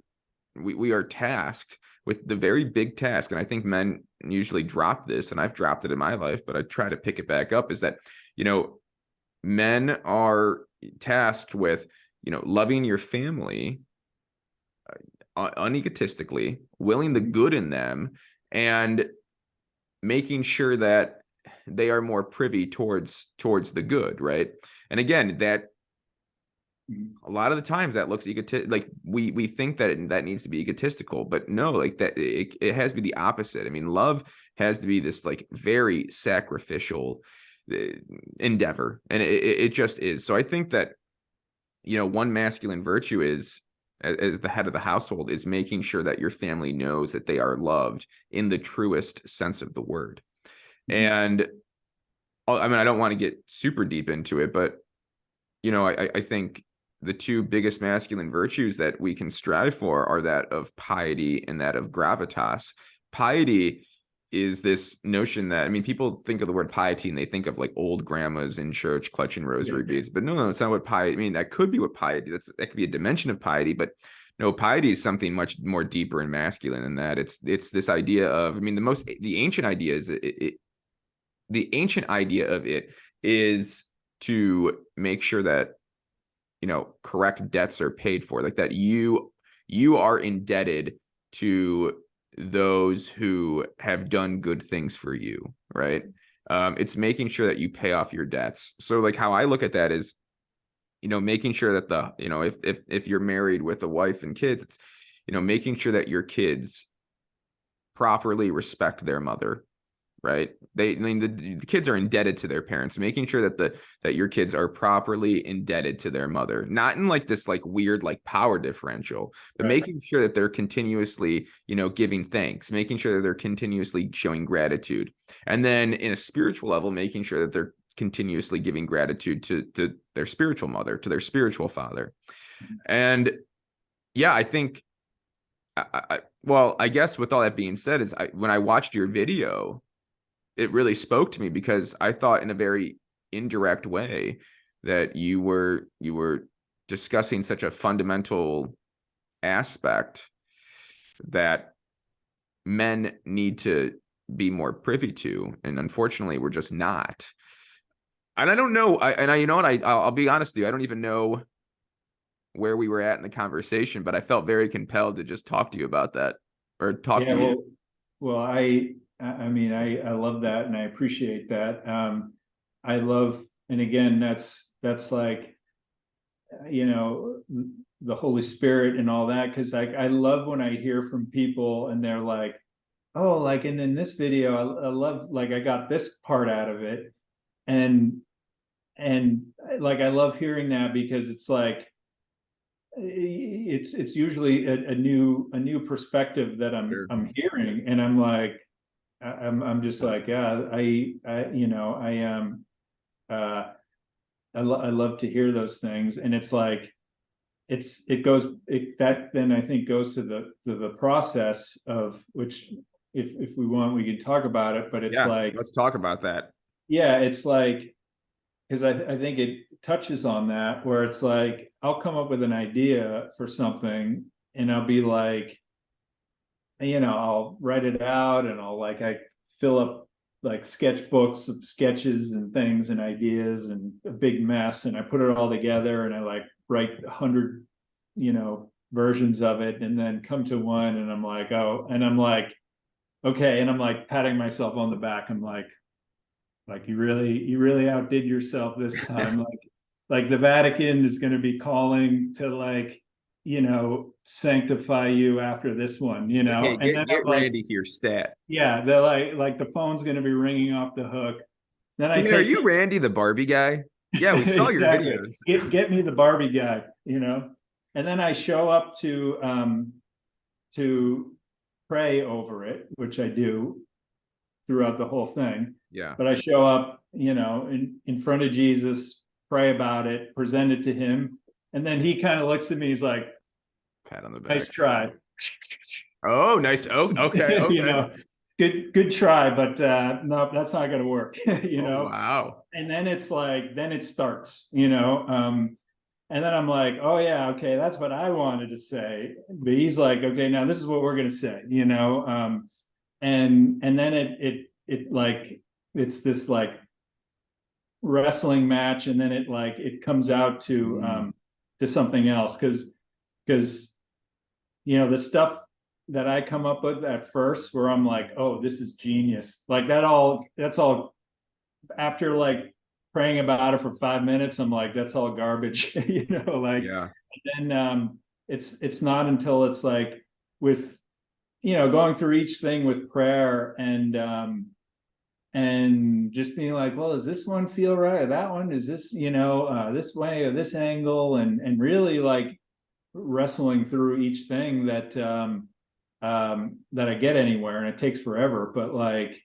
we are tasked with the very big task. And I think men usually drop this, and I've dropped it in my life, but I try to pick it back up, is that, men are tasked with, loving your family unegotistically, willing the good in them, and making sure that they are more privy towards the good, right? And again, that a lot of the times that looks egotistic, like we think that that needs to be egotistical, but no, like that it has to be the opposite. I mean, love has to be this like very sacrificial endeavor, and it just is. So I think that, one masculine virtue is, as the head of the household, is making sure that your family knows that they are loved in the truest sense of the word. And I mean, I don't want to get super deep into it, but I think the two biggest masculine virtues that we can strive for are that of piety and that of gravitas. Piety is this notion that, I mean, people think of the word piety and they think of like old grandmas in church clutching rosary beads, but no, it's not what piety. I mean, that could be what piety. That could be a dimension of piety, but no, piety is something much more deeper and masculine than that. It's this idea of, I mean, the ancient idea is the ancient idea of it is to make sure that, correct debts are paid for, like that you are indebted to those who have done good things for you, right? It's making sure that you pay off your debts. So like how I look at that is, making sure that if you're married with a wife and kids, it's, making sure that your kids properly respect their mother, right? I mean, the kids are indebted to their parents, making sure that your kids are properly indebted to their mother, not in like this like weird like power differential, but Right. making sure that they're continuously, giving thanks, making sure that they're continuously showing gratitude. And then in a spiritual level, making sure that they're continuously giving gratitude to their spiritual mother, to their spiritual father. And yeah, I think well, I guess with all that being said, when I watched your video, it really spoke to me because I thought in a very indirect way that you were discussing such a fundamental aspect that men need to be more privy to, and unfortunately, we're just not. And I don't know. You know what? I'll be honest with you. I don't even know where we were at in the conversation, but I felt very compelled to just talk to you about that, or talk Yeah, to you. well, I mean, I love that and I appreciate that. I love, and again, that's like, you know, the Holy Spirit and all that, because I love when I hear from people and they're like, oh, like, and in this video, I love, like, I got this part out of it. And, and like, I love hearing that because it's like, it's usually a new perspective that Sure. I'm hearing. And I'm like, I'm just like, yeah, you know, uh, I love to hear those things. And it's like, that then I think goes to the process of which, if we want, we can talk about it, but it's Yeah, like, let's talk about that. yeah, it's like, because I think it touches on that, where it's like, I'll come up with an idea for something and I'll be like, you know, I'll write it out and I fill up like sketchbooks of sketches and things and ideas and a big mess, and I put it all together and I like write 100, you know, versions of it, and then come to one and I'm like, oh, and I'm like, okay, and I'm like patting myself on the back. I'm like you really outdid yourself this time. Like the Vatican is going to be calling to, like, you know, sanctify you after this one, you Hey, know. And then get I'm like, Randy here, stat. yeah, they're like the phone's going to be ringing off the hook. Then I Yeah, are take you Randy the Barbie guy? Yeah, we saw your exactly, videos. get me the Barbie guy, you know. And then I show up to pray over it, which I do throughout the whole thing. Yeah, But I show up, you know, in front of Jesus, pray about it, present it to him, and then he kind of looks at me. He's like, pat on the "Nice back. try." Oh, nice. Oh, okay, You okay. know, good try, but no, that's not going to work. You Oh, know. wow. And then it's like, then it starts, you know. And then I'm like, oh yeah, okay, that's what I wanted to say. But he's like, okay, now this is what we're gonna say, you know. And then it like, it's this like wrestling match, and then it comes out Mm, to something else, because you know, the stuff that I come up with at first, where I'm like, oh, this is genius, like that's all after like praying about it for 5 minutes. I'm like, that's all garbage. You know, like, yeah. and then it's not until it's like, with, you know, going through each thing with prayer, and just being like, well, does this one feel right, or that one, is this, you know, this way or this angle, and really like wrestling through each thing that I get anywhere, and it takes forever, but like,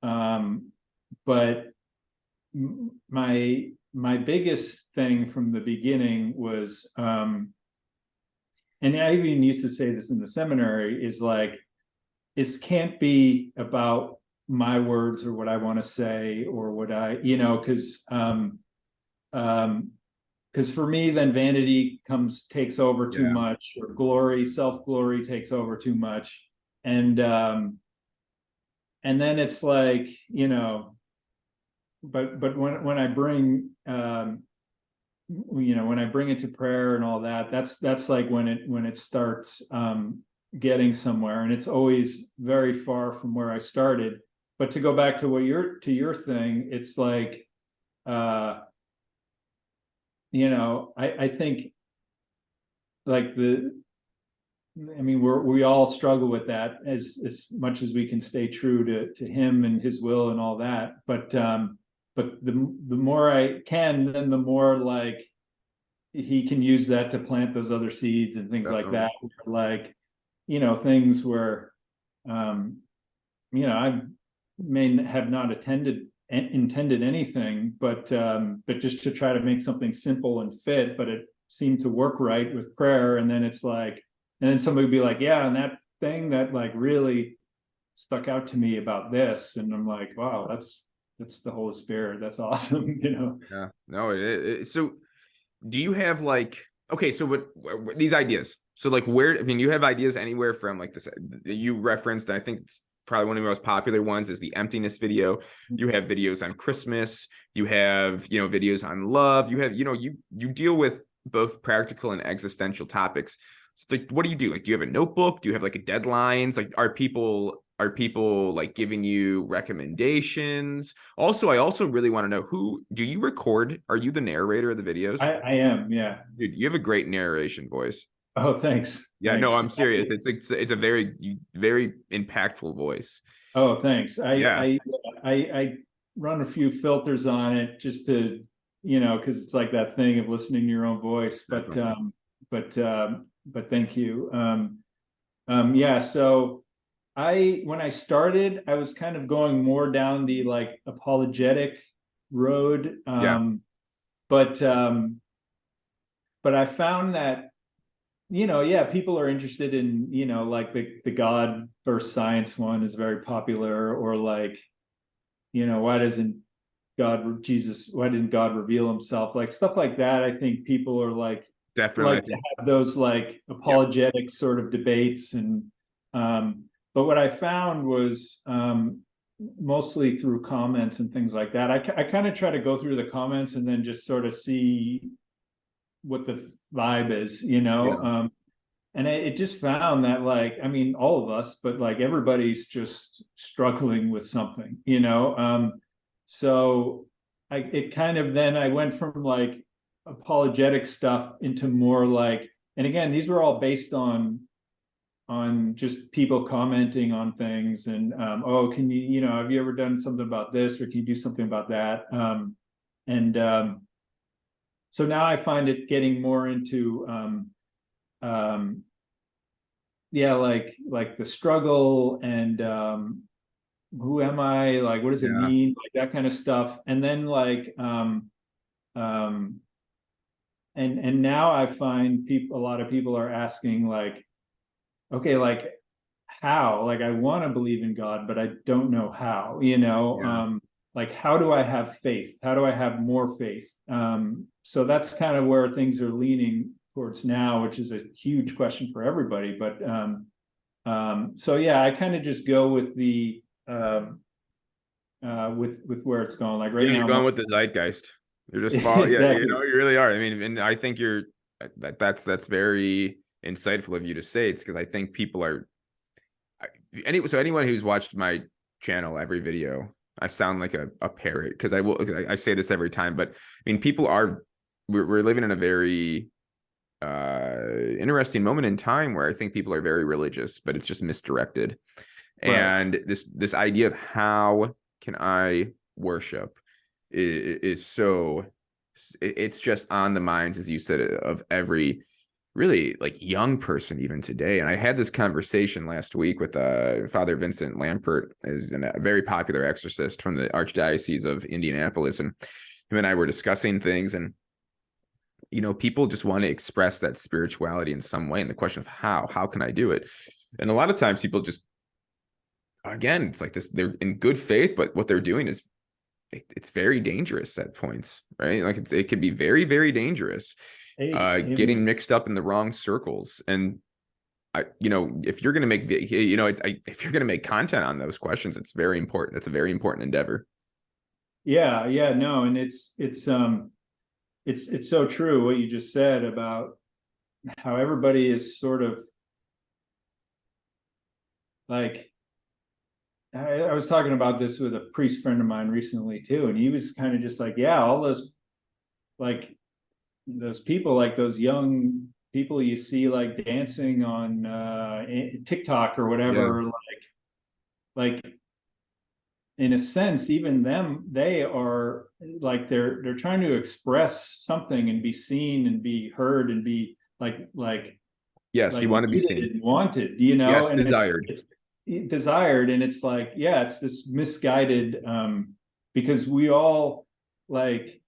um but my biggest thing from the beginning was, and I even used to say this in the seminary, is like, this can't be about my words or what I want to say or what I, you know, because for me, then vanity takes over too Yeah. much, or glory, self-glory takes over too much. And and then it's like, you know, but when I bring, you know, when I bring it to prayer and all that, that's like when it starts getting somewhere, and it's always very far from where I started. But to go back to your thing, it's like, uh you know, I think like I mean, we all struggle with that as much as we can stay true to him and his will and all that. But the more I can, then the more like he can use that to plant those other seeds and things like Definitely. that. Like, things where, I may have not intended anything, but just to try to make something simple and fit, but it seemed to work right with prayer. And then it's like, and then somebody would be like, yeah, and that thing that like really stuck out to me about this. And I'm like, wow, that's the Holy Spirit. That's awesome. Yeah. No, so do you have like, okay, so these ideas? So like where, I mean, you have ideas anywhere from like this, you referenced, I think it's probably one of the most popular ones is the emptiness video. You have videos on Christmas, you have, videos on love, you have, you deal with both practical and existential topics. So like, what do you do? Like, do you have a notebook? Do you have like a deadlines? Like, are people like giving you recommendations? Also, I also really want to know, who do you record? Are you the narrator of the videos? I am, yeah. Dude, you have a great narration voice. Oh, thanks. Yeah, no, Thanks. I'm serious. It's a very impactful voice. Oh, thanks. Yeah, I run a few filters on it just to, because it's like that thing of listening to your own voice. definitely. But thank you. Yeah. So when I started, I was kind of going more down the like apologetic road. Yeah, But I found that, yeah, people are interested in, like the God versus science one is very popular, or like, why didn't God reveal himself? Like stuff like that. I think people are definitely. I like to think. have those like Yep. apologetic sort of debates. But what I found was, mostly through comments and things like that. I kind of try to go through the comments and then just sort of see what the vibe is, Yeah. and it just found that like, I mean, all of us, but like everybody's just struggling with something, so it kind of, then I went from like apologetic stuff into more like, and again, these were all based on just people commenting on things, and oh, can you, have you ever done something about this, or can you do something about that, and so now I find it getting more into, um, yeah, like the struggle, and who am I, like what does it Yeah. mean, like that kind of stuff, and then like, um and now I find a lot of people are asking like, okay, like how, like I want to believe in God, but I don't know how, Yeah. like how do I have faith, how do I have more faith, so that's kind of where things are leaning towards now, which is a huge question for everybody. But so yeah, I kind of just go with the with where it's going. Like right Yeah, you're now, going with the zeitgeist. You're just following. Yeah, exactly. you really are. I mean, and I think that's very insightful of you to say. It's because I think people are so anyone who's watched my channel, every video, I sound like a parrot because I say this every time, but I mean, people are we're living in a very interesting moment in time where I think people are very religious, but it's just misdirected. Right. And this idea of how can I worship is so, it's just on the minds, as you said, of every really like young person even today. And I had this conversation last week with Father Vincent Lampert, is a very popular exorcist from the Archdiocese of Indianapolis, and him and I were discussing things, and people just want to express that spirituality in some way, and the question of how can I do it? And a lot of times people just, again, it's like this, they're in good faith, but what they're doing is it's very dangerous at points, right? Like it can be very, very dangerous, Hey, getting amen. mixed up in the wrong circles. And if you're going to make, if you're going to make content on those questions, it's very important. That's a very important endeavor. Yeah, yeah, no, and it's so true what you just said about how everybody is sort of like, I was talking about this with a priest friend of mine recently too, and he was kind of just like, yeah, all those, like those people, like those young people you see like dancing on TikTok or Yeah. whatever, like in a sense, even them, they are like they're trying to express something and be seen and be heard and be Yes, you want to be needed seen. and wanted, you know, Yes, and desired. it's desired, and it's like, yeah, it's this misguided because we all like,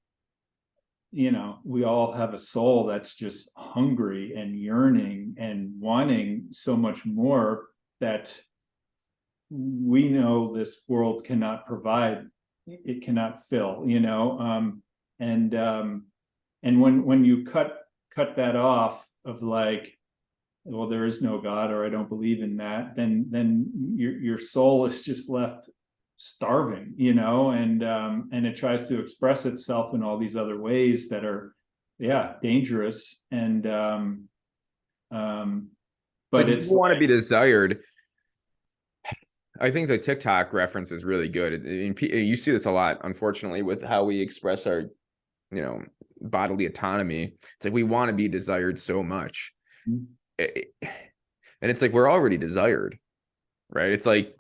you know, we all have a soul that's just hungry and yearning and wanting so much more that we know this world cannot provide, it cannot fill, you know. And when you cut that off of like, well, there is no God, or I don't believe in that, then your soul is just left starving, you know, and it tries to express itself in all these other ways that are, yeah, dangerous. And It's like but you it's want to be like, desired. I think the TikTok reference is really good. I mean, you see this a lot, unfortunately, with how we express our, bodily autonomy. It's like we want to be desired so much. And it's like we're already desired, right? It's like,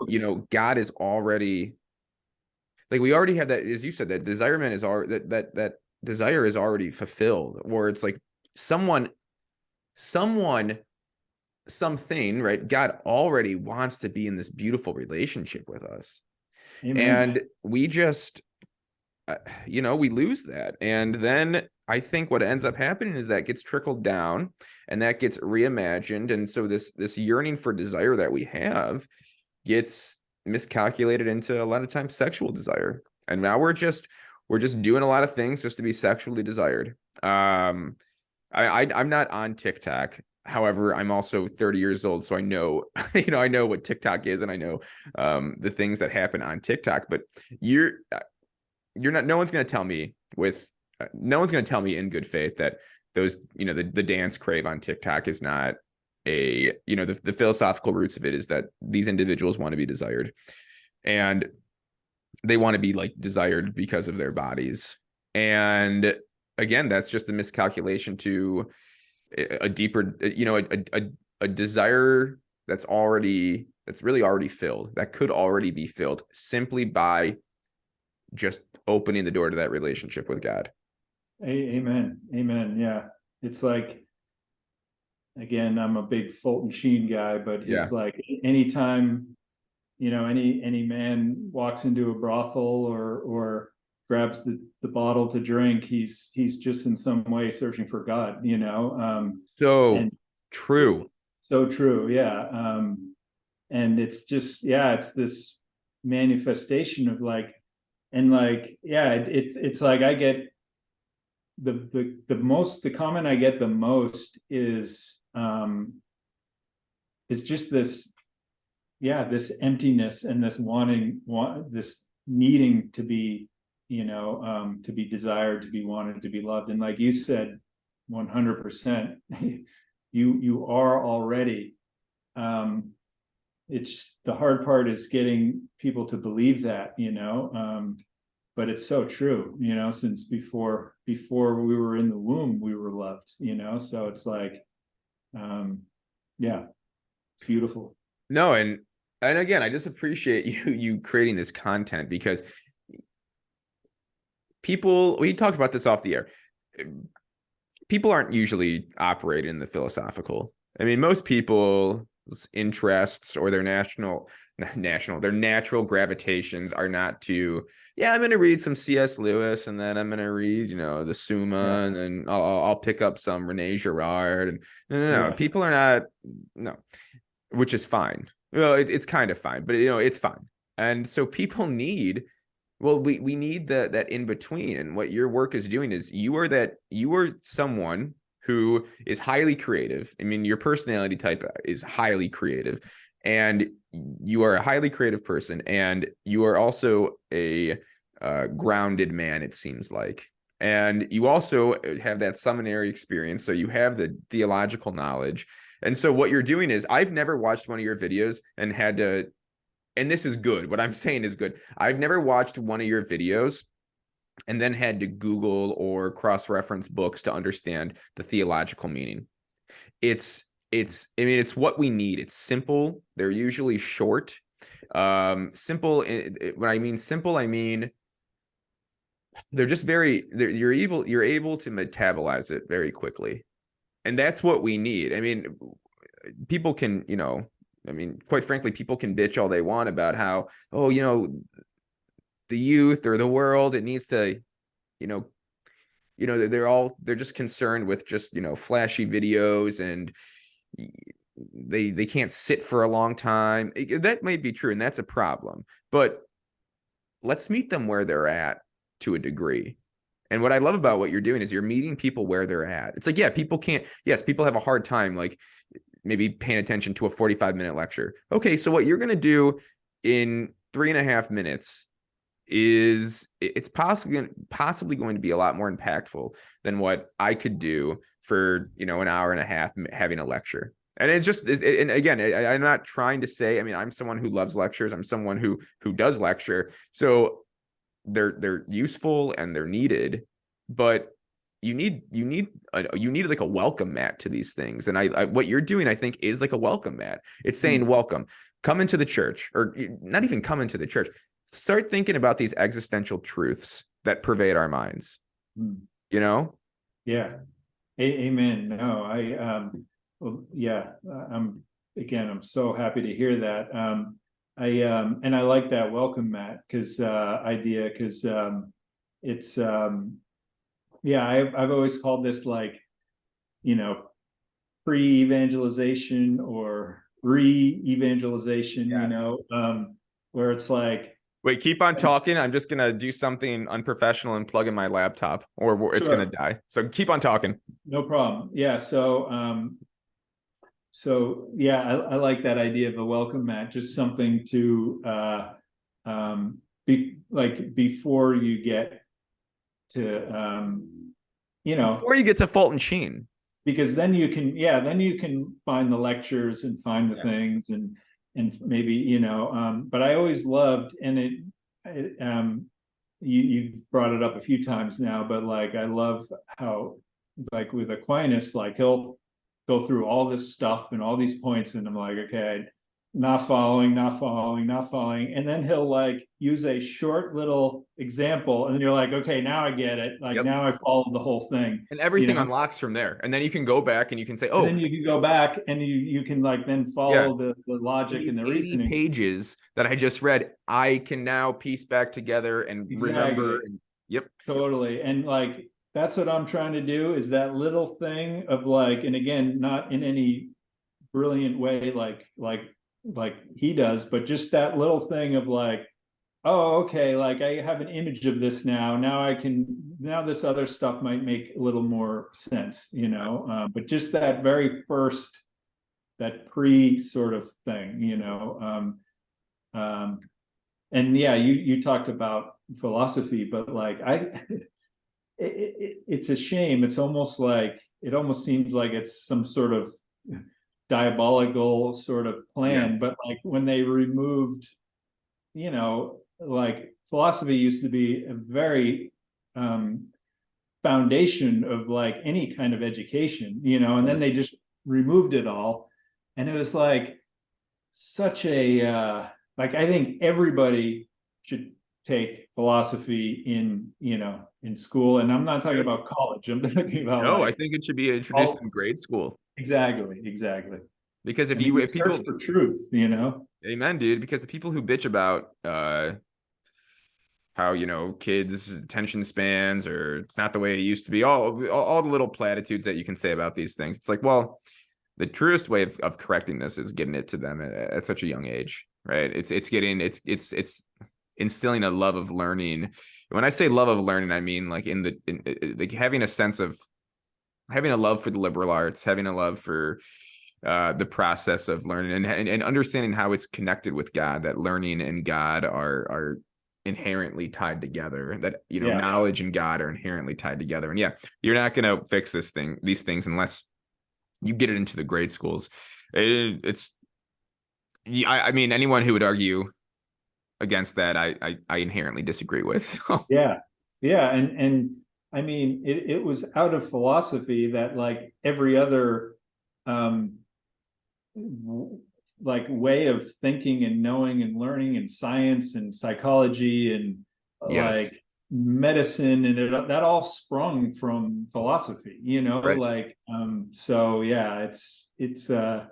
God is already, like, we already have that, as you said, that desirement is already, that desire is already fulfilled, or it's like someone, someone, something, right? God already wants to be in this beautiful relationship with us. amen. And we just, we lose that. And then I think what ends up happening is that gets trickled down and that gets reimagined. And so this yearning for desire that we have gets miscalculated into a lot of times sexual desire. And now we're just doing a lot of things just to be sexually desired. I'm not on TikTok. However, I'm also 30 years old, so I know, I know what TikTok is, and I know the things that happen on TikTok. But you're not. No one's going to tell me no one's going to tell me in good faith that those, the dance crave on TikTok is not the philosophical roots of it is that these individuals want to be desired, and they want to be like desired because of their bodies. And again, that's just a miscalculation to a deeper, a desire that's really already filled, that could already be filled simply by just opening the door to that relationship with God. Amen. Amen. Yeah. It's like, again, I'm a big Fulton Sheen guy, but Yeah. he's like, anytime, you know, any man walks into a brothel or grabs the bottle to drink, he's just in some way searching for God, you know. So And true. so true. Yeah. And it's just, yeah, it's this manifestation of like, and like, yeah, it's like I get the comment I get the most is just this, yeah, this emptiness and this this needing to be, to be desired, to be wanted, to be loved. And like you said, 100%, you are already. It's the hard part is getting people to believe that, but it's so true, since before we were in the womb, we were loved, so it's like, yeah, beautiful. No, and again, I just appreciate you creating this content because we talked about this off the air. People aren't usually operating in the philosophical. I mean, most people's interests or their their natural gravitations are not to, yeah, I'm going to read some C.S. Lewis, and then I'm going to read, the Yeah, Summa, and then I'll pick up some Rene Girard. And no, yeah. people are not, no, which is fine. Well, it's kind of fine, but it's fine. And so people need, well, we need that in between. And what your work is doing is you are someone who is highly creative. I mean, your personality type is highly creative, and you are a highly creative person, and you are also a grounded man, it seems like. And you also have that seminary experience, so you have the theological knowledge. And so what you're doing is, I've never watched one of your videos and had to, and this is good. What I'm saying is good. I've never watched one of your videos and then had to Google or cross-reference books to understand the theological meaning. I mean, it's what we need. It's simple. They're usually short. Simple. When I mean simple, I mean they're just you're able to metabolize it very quickly. And that's what we need. I mean, people can, I mean, quite frankly, people can bitch all they want about how, oh, the youth or the world, it needs to, you know, they're just concerned with just, flashy videos, and they can't sit for a long time. That might be true, and that's a problem. But let's meet them where they're at to a degree. And what I love about what you're doing is you're meeting people where they're at. It's like, yeah, people have a hard time, like maybe paying attention to a 45-minute lecture. Okay, so what you're going to do in 3.5 minutes is it's possibly going to be a lot more impactful than what I could do for, an hour and a half having a lecture. And it's just, and again, I'm not trying to say, I mean, I'm someone who loves lectures. I'm someone who does lecture. So they're useful and they're needed, but you need like a welcome mat to these things. And I what you're doing, I think, is like a welcome mat. It's saying, welcome, come into the church, or not even come into the church. Start thinking about these existential truths that pervade our minds. Yeah. Amen. No, well, yeah, I'm so happy to hear that. And I like that welcome mat idea, because it's yeah, I've always called this, like, pre-evangelization or re-evangelization, Yes. Where it's like, Wait, keep on talking. I'm just gonna do something unprofessional and plug in my laptop, or it's gonna sure, die. So keep on talking. no problem. Yeah, so yeah, I like that idea of a welcome mat, just something to be like before you get to Before you get to Fulton Sheen. because then you can, then you can find the lectures and find the Yeah. things, and maybe, but I always loved, and you've brought it up a few times now, but like I love how, like with Aquinas, like he'll go through all this stuff and all these points, and I'm like, okay, not following, and then he'll like use a short little example, and then you're like, okay, now I get it, like Yep. now I followed the whole thing, And everything unlocks from there. And then you can go back and you can say, and oh, then you can go back and you can like then yeah, follow the in logic these and the 80 reasoning. pages that I just read, I can now piece back together and remember. Exactly. And yep. Totally. And like that's what I'm trying to do, is that little thing of like, and again, not in any brilliant way like he does, but just that little thing of like, oh, okay, like I have an image of this now. Now this other stuff might make a little more sense, but just that very first, that pre sort of thing, and yeah, you talked about philosophy, but like it's a shame. It's almost like, it almost seems like it's some sort of diabolical sort of Yeah. plan. But like when they removed, like philosophy used to be a very foundation of like any kind of education, and then they just removed it all, and it was like such a like I think everybody should take philosophy in school, and I'm not talking about college. I'm talking about No, I like think it should be introduced in all. grade school. Exactly. Because I mean, you if search people, for truth. amen, dude, because the people who bitch about how, kids attention spans, or it's not the way it used to be, all the little platitudes that you can say about these things, it's like, well, the truest way of correcting this is getting it to them at such a young age, right? It's instilling a love of learning. When I say love of learning, I mean like like having a sense of having a love for the liberal arts, having a love for the process of learning, and understanding how it's connected with God, that learning and God are inherently tied together, that Yeah. knowledge and God are inherently tied together. And yeah, you're not going to fix these things unless you get it into the grade schools. I mean, anyone who would argue against that, I inherently disagree with. So. Yeah. Yeah. And I mean, it was out of philosophy that like every other um, like way of thinking and knowing and learning and science and psychology and Yes. like medicine, and that all sprung from philosophy, Right. like so yeah, it's a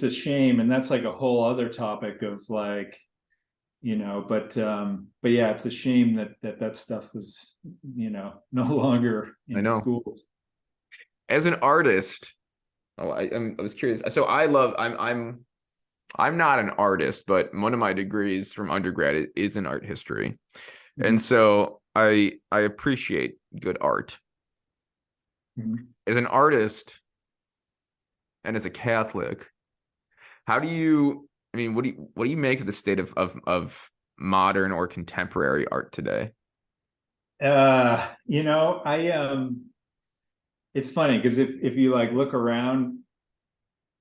shame, and that's like a whole other topic of like, but yeah, it's a shame that stuff was, no longer I in know. schools. As an artist, I was curious. So I'm not an artist, but one of my degrees from undergrad is in art history. And Mhm. so I appreciate good art. Mhm. As an artist and as a Catholic, how do you, I mean, what do you make of the state of modern or contemporary art today? I it's funny because if you like look around,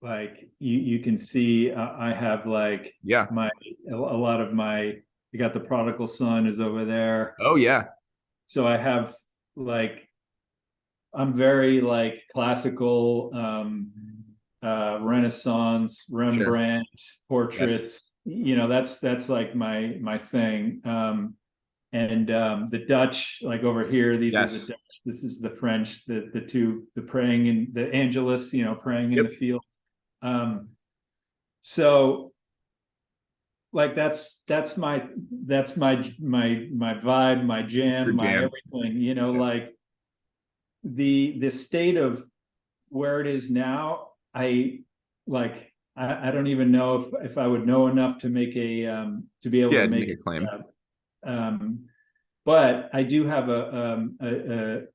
like you can see, I have like Yeah. my a lot of my, you got the prodigal son is over there, Oh yeah. so I have like, I'm very like classical, Renaissance, Sure. Rembrandt Yes. portraits. That's like my thing. And the Dutch, like over here, these are the Yes. Dutch. This is the French. The two, the praying in the Angelus, praying in the Yep. field. Um, so like that's my vibe, my Your jam, my jam. everything. Yeah. Like the state of where it is now, I don't even know if I would know enough to make a to be able to Yeah, to make make a claim. um but I do have a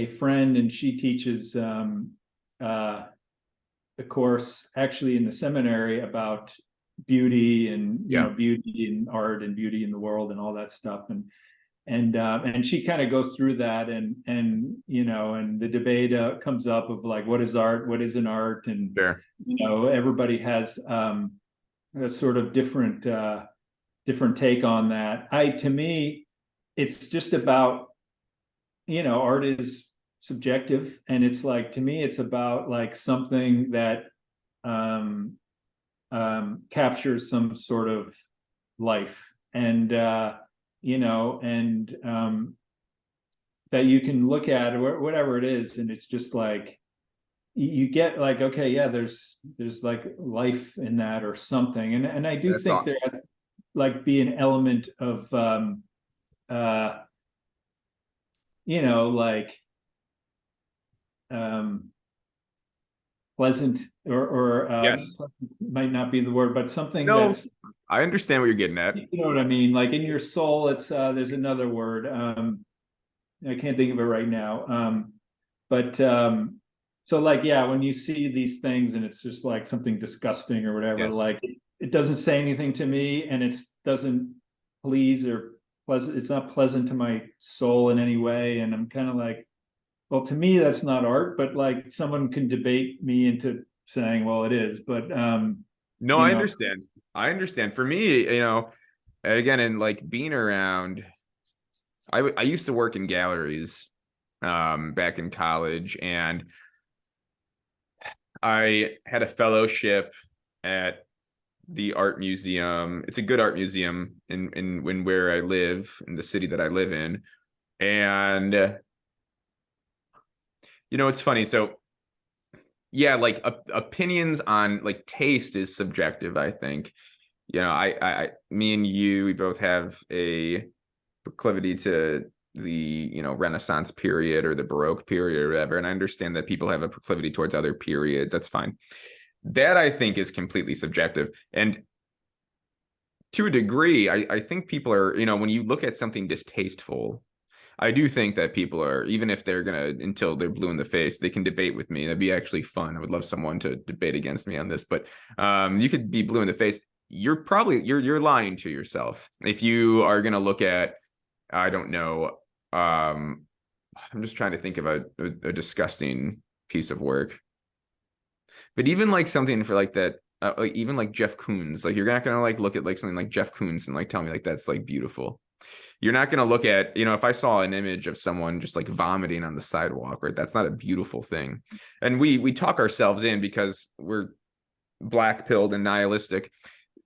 friend, and she teaches uh a course actually in the seminary about beauty, and Yeah. beauty and art and beauty in the world and all that stuff, and she kind of goes through that, and the debate comes up of like, what is art, what is an art, and Sure. everybody has a sort of different take on that. To me, it's just about, art is subjective, and it's like, to me it's about like something that um captures some sort of life, and that you can look at, or whatever it is, and it's just like you get like, okay, yeah, there's like life in that or something, and I do That's think all. there has like be an element of uh like um pleasant, or Yes. might not be the word, but something No, that's, I understand what you're getting at. you know what I mean, like in your soul. It's there's another word, I can't think of it right now. But so like, yeah, when you see these things and it's just like something disgusting or whatever, Yes. like it doesn't say anything to me, and it doesn't please or pleasant. It's not pleasant to my soul in any way, and I'm kind of like, well, to me that's not art, but like someone can debate me into saying, well, it is. But No, you I know, understand. I understand. For me, again, in like being around, I used to work in galleries back in college, and I had a fellowship at the art museum. It's a good art museum in where I live, in the city that I live in. And it's funny. So yeah, like opinions on like taste is subjective, I think. Me and you, we both have a proclivity to the Renaissance period or the Baroque period or whatever, and I understand that people have a proclivity towards other periods. That's fine. That I think is completely subjective, and to a degree, I think people are, when you look at something distasteful, I do think that people are, even if they're gonna, until they're blue in the face, they can debate with me. That'd be actually fun. I would love someone to debate against me on this, but you could be blue in the face. You're lying to yourself if you are gonna look at, I don't know, um, I'm just trying to think of a disgusting piece of work. But even like something for like that, like even like Jeff Koons, like you're not gonna like look at like something like Jeff Koons and like tell me like that's like beautiful. You're not going to look at, if I saw an image of someone just like vomiting on the sidewalk, right? That's not a beautiful thing. And we talk ourselves in because we're black pilled and nihilistic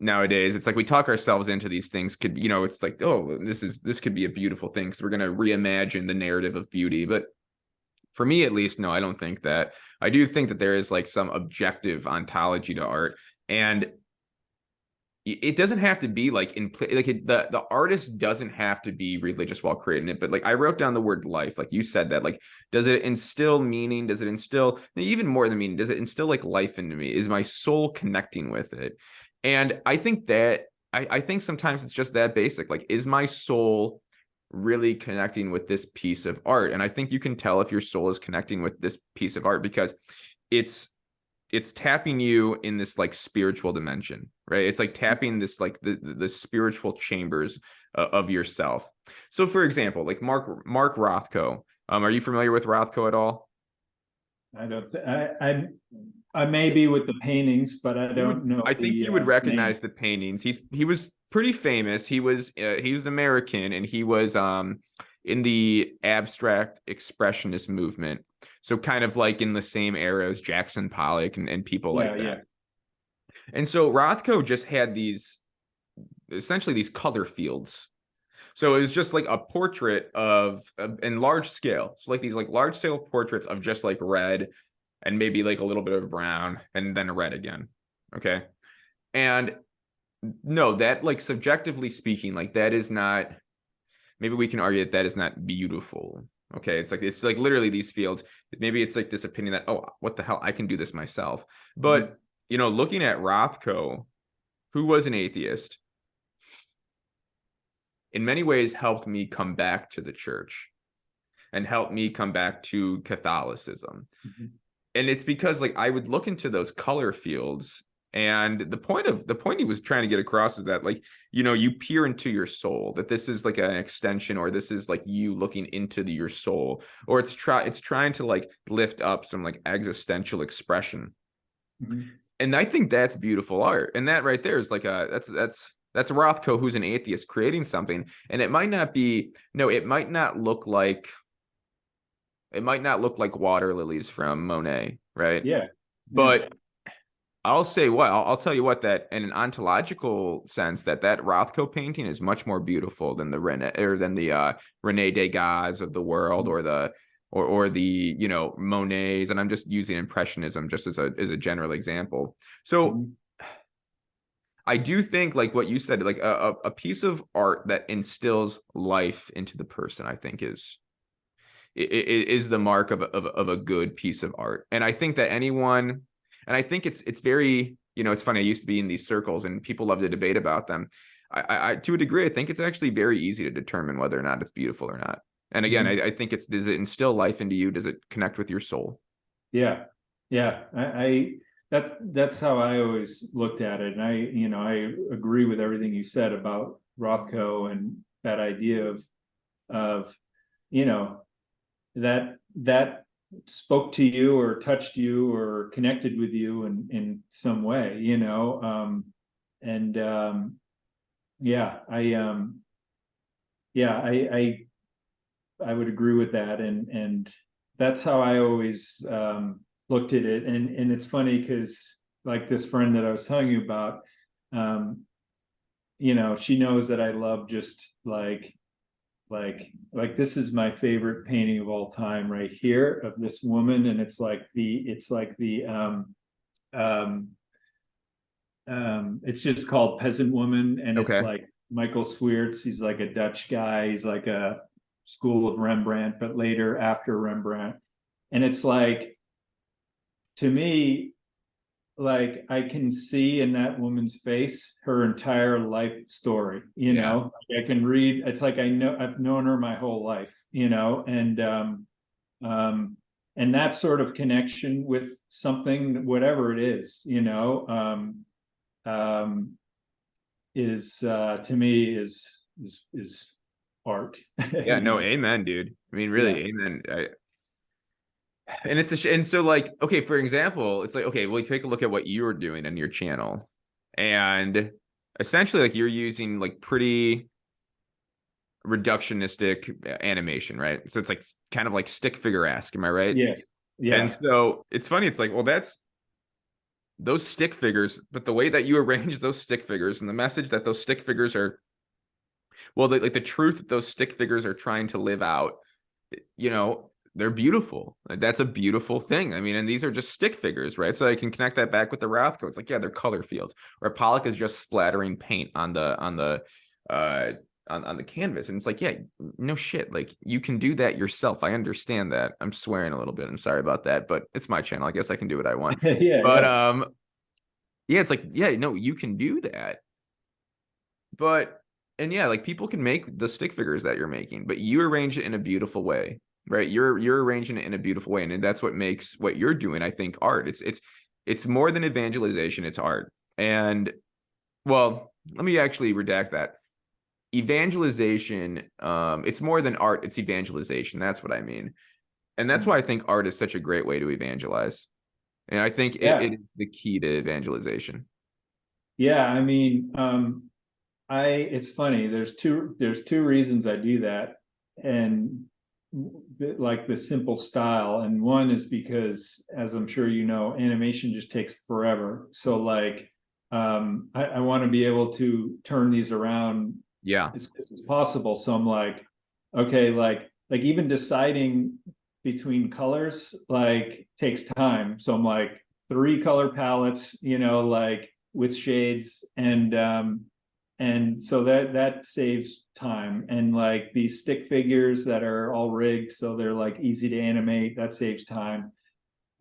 nowadays. It's like we talk ourselves into these things. Could, it's like, oh, this could be a beautiful thing because we're going to reimagine the narrative of beauty. But for me, at least, no, I don't think that. I do think that there is like some objective ontology to art, and it doesn't have to be like the artist doesn't have to be religious while creating it. But like I wrote down the word life, like you said that, like, does it instill meaning? Does it instill even more than meaning? Does it instill like life into me? Is my soul connecting with it? And I think that I think sometimes it's just that basic. Like, is my soul really connecting with this piece of art? And I think you can tell if your soul is connecting with this piece of art because it's tapping you in this like spiritual dimension, right? It's like tapping this like the spiritual chambers of yourself. So for example, like Mark Rothko, are you familiar with Rothko at all? I don't. I may be with the paintings, but I don't know I think the you would name. recognize the paintings. He was pretty famous. He was American, and he was in the abstract expressionist movement. So kind of like in the same era as Jackson Pollock and people Yeah, like yeah, that. And so Rothko just had these essentially these color fields. So it was just like a portrait of in large scale. So like these like large scale portraits of just like red and maybe like a little bit of brown and then red again. Okay. And no, that like subjectively speaking, like that is not, maybe we can argue that that is not beautiful. Okay. It's like literally these fields. Maybe it's like this opinion that, oh, what the hell? I can do this myself. mhm, But, looking at Rothko, who was an atheist, in many ways helped me come back to the church and helped me come back to Catholicism. mhm. And it's because like I would look into those color fields, and the point he was trying to get across is that like you peer into your soul, that this is like an extension, or this is like you looking into your soul, or it's trying to like lift up some like existential expression. Mhm. And I think that's beautiful art. And that right there is like that's Rothko, who's an atheist, creating something. And it might not be, no, it might not look like water lilies from Monet, right? Yeah, yeah, But I'll tell you what, that in an ontological sense, that Rothko painting is much more beautiful than the Rene Degas of the world, mhm, or the Monets. And I'm just using impressionism just as a general example. So mhm. I do think, like what you said, like a piece of art that instills life into the person, I think is the mark of a good piece of art. And I think that anyone, and I think it's very, it's funny. I used to be in these circles and people love to debate about them. I to a degree, I think it's actually very easy to determine whether or not it's beautiful or not. And again, Mhm. I think does it instill life into you? Does it connect with your soul? Yeah, yeah. That's how I always looked at it, and I agree with everything you said about Rothko and that idea of you know that spoke to you or touched you or connected with you in some way, and yeah, yeah, I would agree with that, and that's how I always looked at it, and it's funny because like this friend that I was telling you about, um, she knows that I love just like this is my favorite painting of all time right here of this woman, and um it's just called Peasant Woman, and it's Okay. like Michael Sweerts. He's like a Dutch guy. He's like a school of Rembrandt, but later after Rembrandt. And it's like, to me, like I can see in that woman's face her entire life story. Yeah. I can read. It's like I've known her my whole life. Um, and that sort of connection with something, whatever it is, um, is to me is art. Yeah. you No, know, amen, dude. I mean, yeah. really, amen. And so like, okay, for example, it's like, okay, well, you take a look at what you were doing on your channel, and essentially like you're using like pretty reductionistic animation, right? So it's like kind of like stick figure-esque, am I right? Yes. And Yeah. so it's funny, it's like, well, that's those stick figures, but the way that you arrange those stick figures and the message that those stick figures are, well, like the truth that those stick figures are trying to live out, you know, they're beautiful. Like, that's a beautiful thing. I mean, and these are just stick figures, right? So I can connect that back with the Rothko. It's like, yeah, they're color fields. Or Pollock is just splattering paint uh on the canvas. And it's like, yeah, no shit. Like you can do that yourself. I understand that. I'm swearing a little bit. I'm sorry about that, but it's my channel. I guess I can do what I want. Yeah. But Yeah. yeah, it's like, yeah, no, you can do that. But and yeah, like people can make the stick figures that you're making, but you arrange it in a beautiful way, right? You're arranging it in a beautiful way, and that's what makes what you're doing, I think, art. It's more than evangelization, it's art. And well, let me actually redact that. Evangelization, it's more than art, it's evangelization. That's what I mean. And that's why I think art is such a great way to evangelize. And I think it Yeah. is the key to evangelization. Yeah. I mean, it's funny. There's two reasons I do that, and like the simple style. And one is because, as I'm sure you know, animation just takes forever. So like, I want to be able to turn these around Yeah. as quick as possible. So I'm like, okay, like even deciding between colors like takes time. So I'm like 3 color palettes, like with shades, and so that saves time. And like these stick figures that are all rigged so they're like easy to animate, that saves time.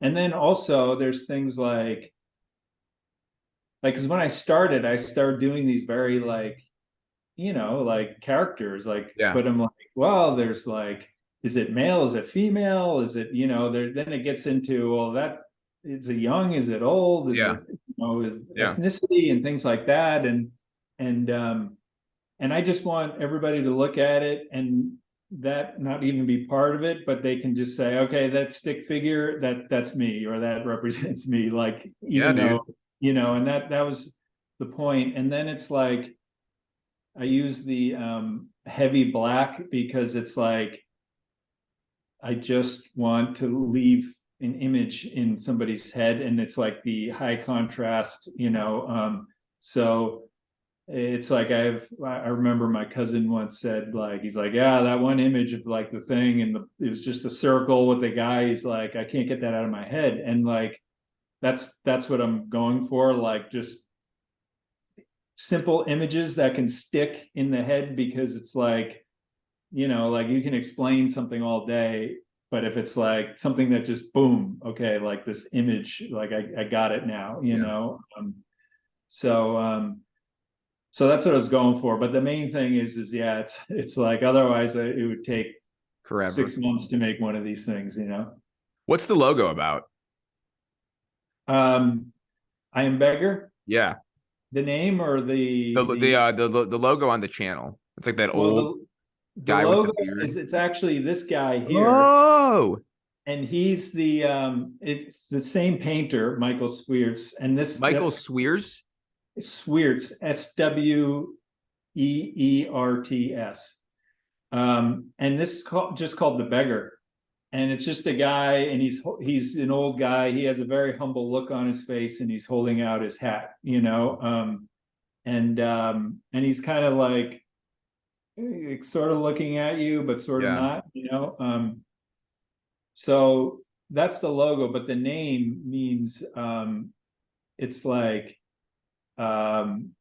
And then also there's things like because when I started doing these very like like characters, like, Yeah. but I'm like, well, there's like, is it male, is it female, is it, there, then it gets into, well, that is it young, is it old, is Yeah. it, is Yeah. ethnicity and things like that. And and I just want everybody to look at it and that not even be part of it, but they can just say, okay, that stick figure, that's me, or that represents me, like, Yeah, even dude. though, and that was the point. And then it's like, I use the heavy black because it's like I just want to leave an image in somebody's head, and it's like the high contrast, so it's like I remember my cousin once said, like, he's like, yeah, that one image of like the thing, and it was just a circle with the guy. He's like, I can't get that out of my head, and like that's what I'm going for, like just simple images that can stick in the head, because it's like, like you can explain something all day, but if it's like something that just boom, okay, like this image, like I got it now, Yeah. so so that's what I was going for. But the main thing is yeah, it's like otherwise it would take Forever. 6 months to make one of these things, What's the logo about? um IM Beggar, Yeah. the name, or The logo on the channel. It's like that well, old the guy with the logo beard. is, it's actually this guy here, Oh, and he's the it's the same painter, Michael Swiertz, and this Michael that's Swears. Swiertz, Sweerts, and this is just called The Beggar, and it's just a guy, and he's an old guy. He has a very humble look on his face, and he's holding out his hat, and he's kind of like sort of looking at you, but sort of Yeah. not, so that's the logo, but the name means it's like um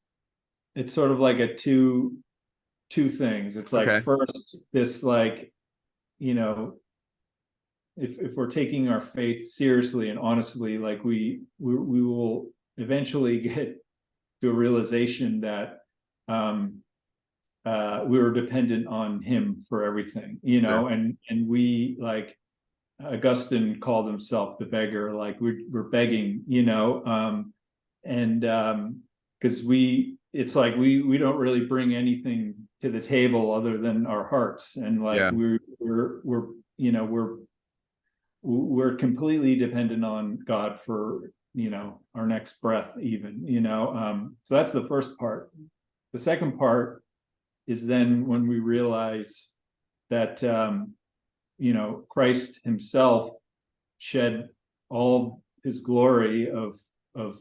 it's sort of like a two things. It's like, Okay. first, this like, you know, if we're taking our faith seriously and honestly, like we will eventually get to a realization that we were dependent on him for everything, Sure. and we, like, Augustine called himself the beggar, like we're begging, and because it's like we don't really bring anything to the table other than our hearts, and like Yeah. we're completely dependent on God for our next breath, even, so that's the first part. The second part is then when we realize that Christ himself shed all his glory of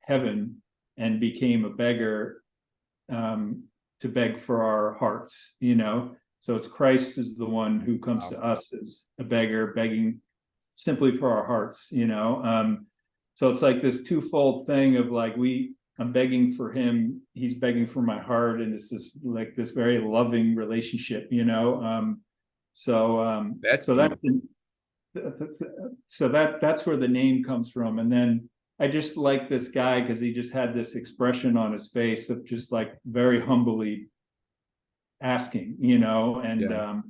heaven and became a beggar, to beg for our hearts, so it's Christ is the one who comes to us as a beggar, begging simply for our hearts, so it's like this twofold thing of like I'm begging for him, he's begging for my heart, and it's this very loving relationship, That's so beautiful. that's where the name comes from. And then I just like this guy because he just had this expression on his face of just like very humbly asking, and Yeah.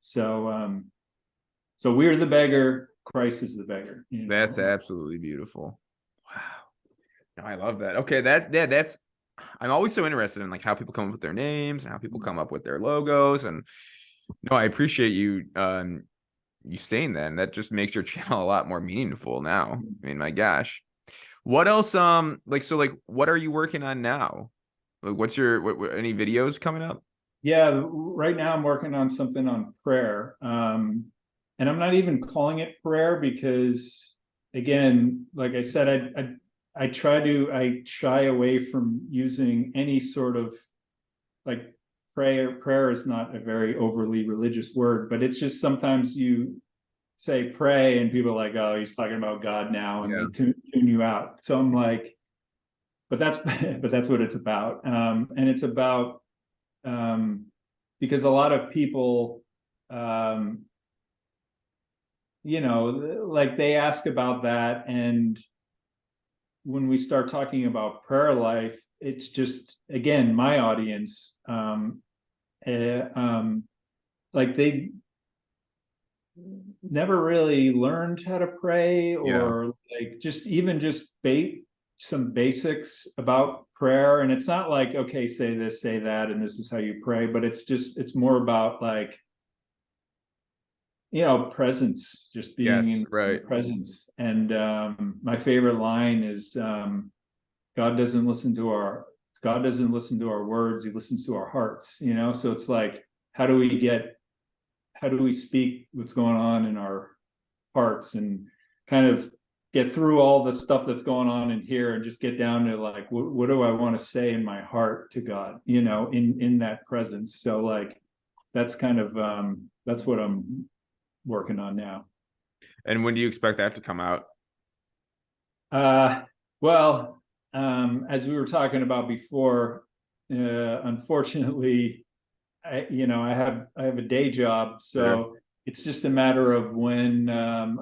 so we're the beggar, Christ is the beggar, That's absolutely beautiful. Wow. No, I love that. Okay, that's I'm always so interested in like how people come up with their names and how people come up with their logos. And no, I appreciate you saying that. And that just makes your channel a lot more meaningful now. I mean, my gosh. What else like what are you working on now? Like what's your any videos coming up? Yeah, right now I'm working on something on prayer. And I'm not even calling it prayer because, again, like I said, I shy away from using any sort of like prayer. Prayer is not a very overly religious word, but it's just sometimes you say pray and people are like, oh, he's talking about God now, and Yeah. they tune you out. So I'm like, but that's but that's what it's about. And it's about because a lot of people, um, like they ask about that, and when we start talking about prayer life, it's just again my audience, uh, um, like they never really learned how to pray, Yeah. or like just some basics about prayer. And it's not like, okay, say this, say that, and this is how you pray, but it's more about like, presence, just being Yes, in right. presence. And my favorite line is, god doesn't listen to our God doesn't listen to our words, he listens to our hearts. So it's like, how do we speak what's going on in our hearts, and kind of get through all the stuff that's going on in here, and just get down to like, what do I want to say in my heart to God, in that presence. So like, that's kind of that's what I'm working on now. And when do you expect that to come out? Well, as we were talking about before, unfortunately, I have a day job, Sure. so it's just a matter of when I'm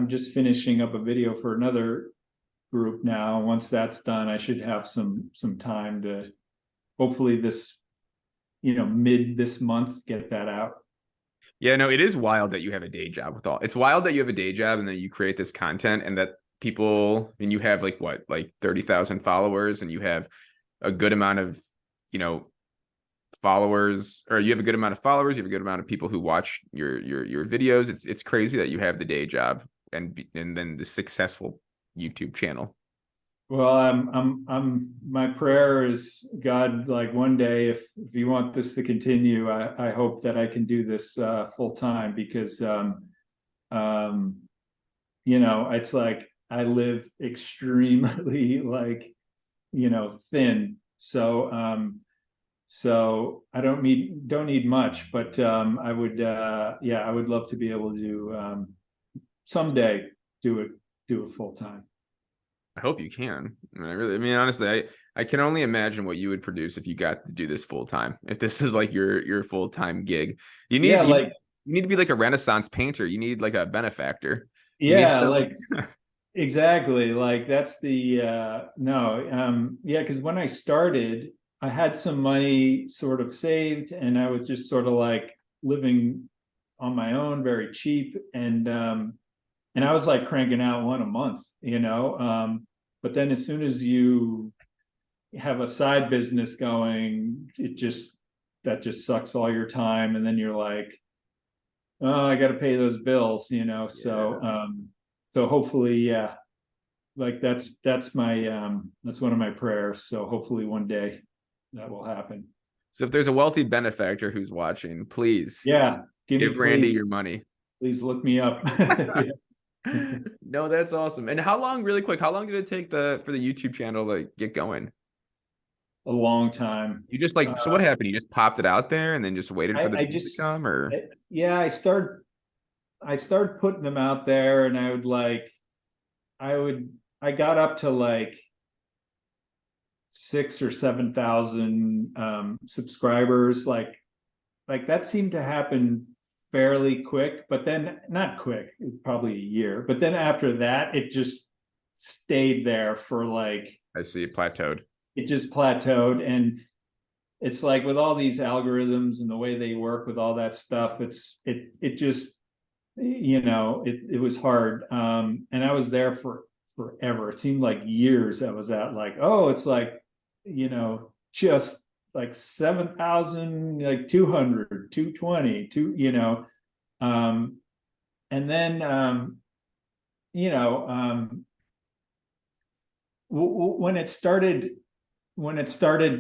just finishing up a video for another group now. Once that's done, I should have some time to hopefully mid this month get that out. Yeah, no, it is wild that you have a day job with all. It's wild that you have a day job and then you create this content and that people, and you have like what, like 30,000 followers, and you have a good amount of, you know, followers, or you have a good amount of followers, you have a good amount of people who watch your videos. It's crazy that you have the day job and then the successful YouTube channel. Well, my prayer is, God, like one day, if you want this to continue, I hope that I can do this full time, because um, it's like I live extremely like, thin. So I don't need much, but I would love to be able to someday do it full time. I hope you can. I mean, honestly, I can only imagine what you would produce if you got to do this full time. If this is like your full time gig, you Yeah, need you, like you need to be like a Renaissance painter. You need like a benefactor. You need yeah, something. like exactly. Like that's the no, yeah, because when I started, I had some money sort of saved, and I was just sort of like living on my own, very cheap, and I was like cranking out one a month, but then as soon as you have a side business going, that just sucks all your time, and then you're like, oh, I got to pay those bills, so Yeah. so hopefully, yeah, like that's one of my prayers, so hopefully one day. that will happen. So if there's a wealthy benefactor who's watching, please Yeah, give Randy your money. please look me up. No, that's awesome. And how long, really quick, how long did it take for the YouTube channel to get going? A long time. You just like, so what happened? You just popped it out there and then just waited for the I views to just, come, or? yeah, I started putting them out there, and I got up to like 6 or 7 thousand subscribers. Like that seemed to happen fairly quick, but then not quick, probably a year. But then after that, it just stayed there for like, I see it plateaued. it just plateaued. And it's like with all these algorithms and the way they work with all that stuff, it just, it was hard. And I was there for forever. It seemed like years I was at, like, oh, it's like, just like 7,000, like 200, 220, and then, when it started,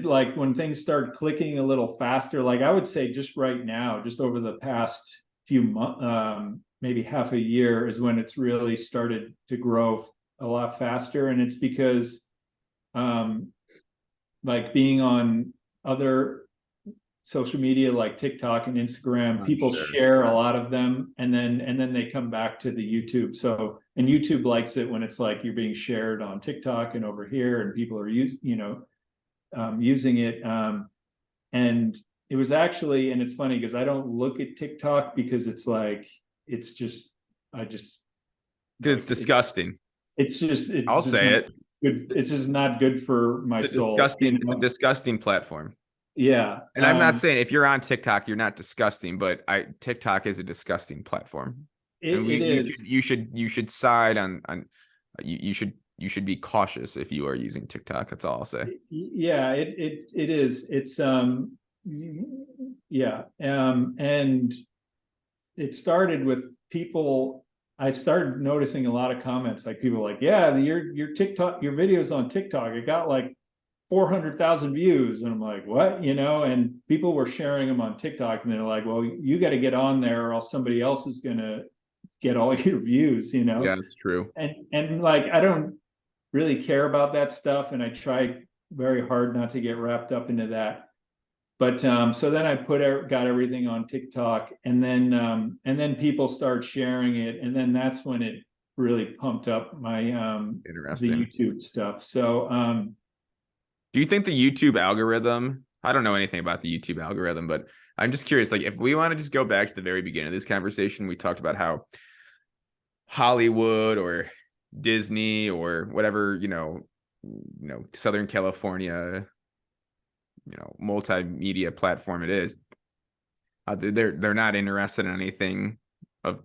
like when things started clicking a little faster, like I would say just right now, just over the past few months, maybe half a year, is when it's really started to grow a lot faster. And it's because, like being on other social media like TikTok and Instagram, I'm people sure. share a lot of them, and then they come back to the YouTube. So, and YouTube likes it when it's like you're being shared on TikTok and over here, and people are using it. And it was actually, and it's funny because I don't look at TikTok because it's like, it's just, I just Because it's like disgusting. it's I'll say not it. good. It's just not good for my It's a soul, disgusting, it's a disgusting platform. Yeah. And I'm not saying if you're on TikTok, you're not disgusting, but TikTok is a disgusting platform. And it is. you should side on you should be cautious if you are using TikTok. That's all I'll say. Yeah, it is. It's yeah. And it started with people. I started noticing a lot of comments, like people like, yeah, your TikTok, your videos on TikTok, it got like 400,000 views. And I'm like, what? And people were sharing them on TikTok, and they're like, well, you got to get on there or else somebody else is going to get all your views, Yeah, that's true. and like, I don't really care about that stuff. And I try very hard not to get wrapped up into that. But so then I got everything on TikTok, and then people start sharing it. And then that's when it really pumped up my the Interesting. YouTube stuff. So Do you think the YouTube algorithm? I don't know anything about the YouTube algorithm, but I'm just curious. Like, if we want to just go back to the very beginning of this conversation, we talked about how Hollywood or Disney or whatever, Southern California, multimedia platform it is, they're not interested in anything of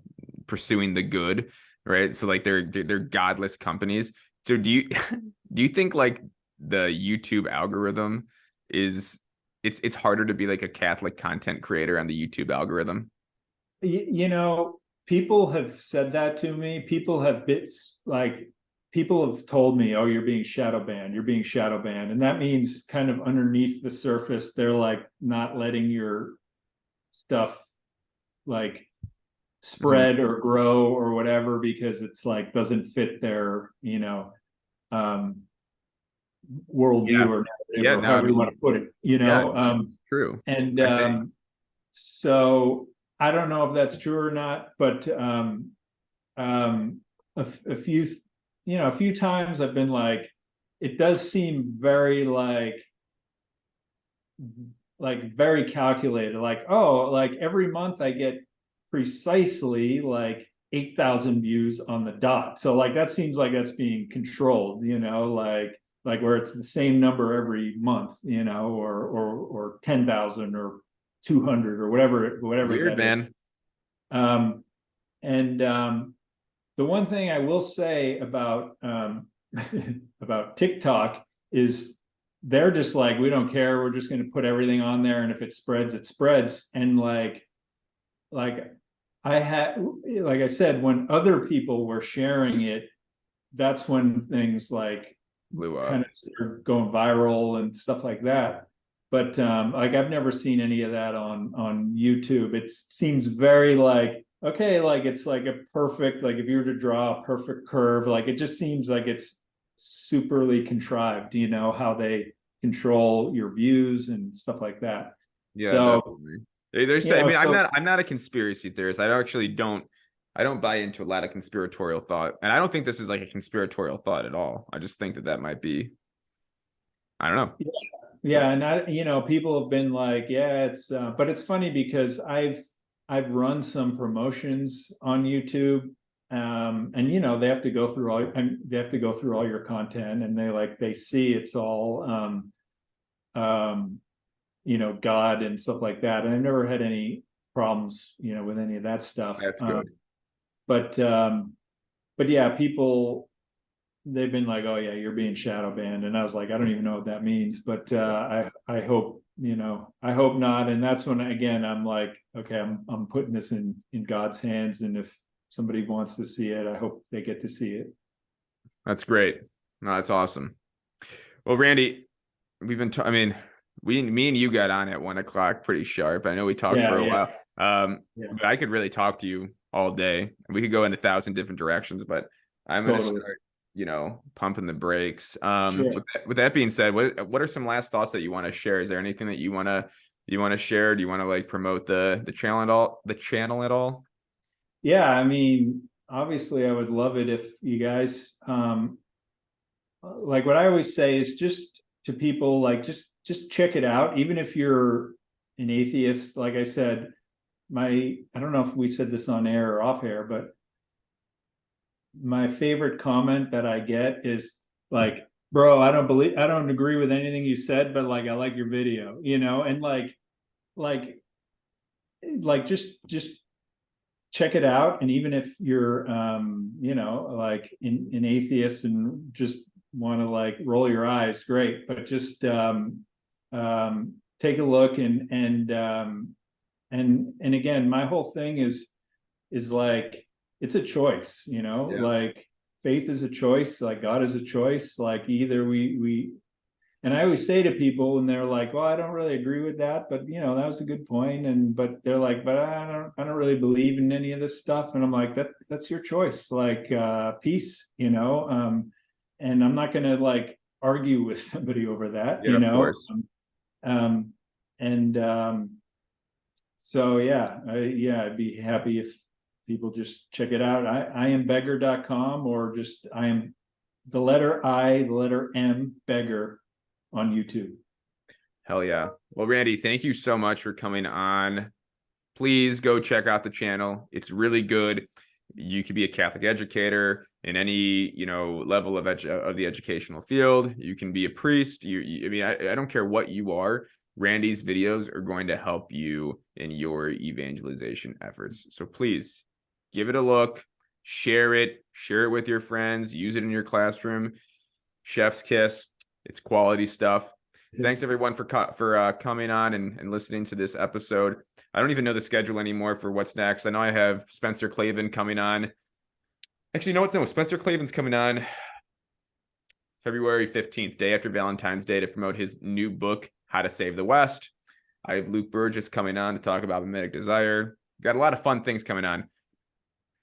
pursuing the good, right? So like they're godless companies. So do you do you think like the YouTube algorithm is it's harder to be like a Catholic content creator on the YouTube algorithm? People have said that to me. People have told me, oh, you're being shadow banned, and that means kind of underneath the surface they're like not letting your stuff like spread or grow or whatever, because it's like doesn't fit their um worldview Yeah. or narrative, Yeah. or No, I however you mean, want to put it, yeah, it's true. and I think. so I don't know if that's true or not, but a few a few times I've been like, it does seem very like very calculated, like, oh, like every month I get precisely like 8,000 views on the dot. So like that seems like that's being controlled, like where it's the same number every month, or 10,000 or 200 or whatever Weird, that is. man. And the one thing I will say about about TikTok is they're just like, we don't care, we're just going to put everything on there, and if it spreads, it spreads. And like I said, when other people were sharing it, that's when things like Blew kind up. of started going viral and stuff like that. but like I've never seen any of that on YouTube. It seems very like, okay, like it's like a perfect, like if you were to draw a perfect curve, like it just seems like it's superly contrived, you know, how they control your views and stuff like that. Yeah, So, definitely. There's, you I know, mean, so I'm not a conspiracy theorist. I actually I don't buy into a lot of conspiratorial thought, and I don't think this is like a conspiratorial thought at all. I just think that that might be, I don't know. yeah, and you know, people have been like, yeah, it's, but it's funny because I've run some promotions on YouTube, and you know, they have to go through all, and they have to go through all your content, and they see it's all, um, you know, God and stuff like that, and I've never had any problems, you know, with any of that stuff. That's good. But yeah, people they've been like, oh yeah, you're being shadow banned, and I was like, I don't even know what that means, but I hope, you know, I hope not. And that's when again I'm like, okay, I'm putting this in God's hands, and if somebody wants to see it, I hope they get to see it. That's great. No, that's awesome. Well, Randy, we've been, I mean, me and you got on at 1 o'clock pretty sharp. I know we talked for Yeah, a yeah, while. yeah, But I could really talk to you all day. We could go in 1,000 different directions, but I'm gonna totally. start, pumping the brakes. Sure. With that being said, what are some last thoughts that you want to share? Is there anything that you want to share? Do you want to like promote the channel at all? The channel at all? Yeah, I mean, obviously I would love it if you guys, like what I always say is just to people, like just check it out, even if you're an atheist. Like I said, I don't know if we said this on air or off air, but my favorite comment that I get is like, bro, I don't agree with anything you said, but like I like your video, you know, and like just check it out. And even if you're you know, like an atheist and just want to like roll your eyes, great, but just take a look. And again, my whole thing is like, it's a choice, you know, Yeah, like faith is a choice, like God is a choice. Like either we and I always say to people, and they're like, well, I don't really agree with that, but you know, that was a good point. And but they're like, but I don't really believe in any of this stuff. And I'm like, that's your choice, like peace, you know. And I'm not gonna like argue with somebody over that, yeah, you of know. course. Um and So yeah, I'd be happy if people just check it out. IMBeggar.com, or just I am the letter I, the letter M, Beggar on YouTube. Hell yeah. Well, Randy, thank you so much for coming on. Please go check out the channel. It's really good. You could be a Catholic educator in any, level of the educational field. You can be a priest. I mean, I don't care what you are. Randy's videos are going to help you in your evangelization efforts. So please give it a look, share it with your friends, use it in your classroom. Chef's kiss. It's quality stuff. Thanks everyone for coming on and listening to this episode. I don't even know the schedule anymore for what's next. I know I have Spencer Clavin coming on. Actually, you know what? No, Spencer Clavin's coming on February 15th, day after Valentine's Day, to promote his new book, How to Save the West. I have Luke Burgess coming on to talk about mimetic desire. Got a lot of fun things coming on.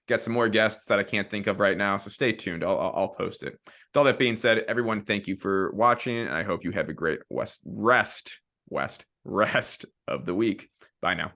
Got some more guests that I can't think of right now, so stay tuned. I'll post it. With all that being said, everyone, thank you for watching, and I hope you have a great rest of the week. Bye now.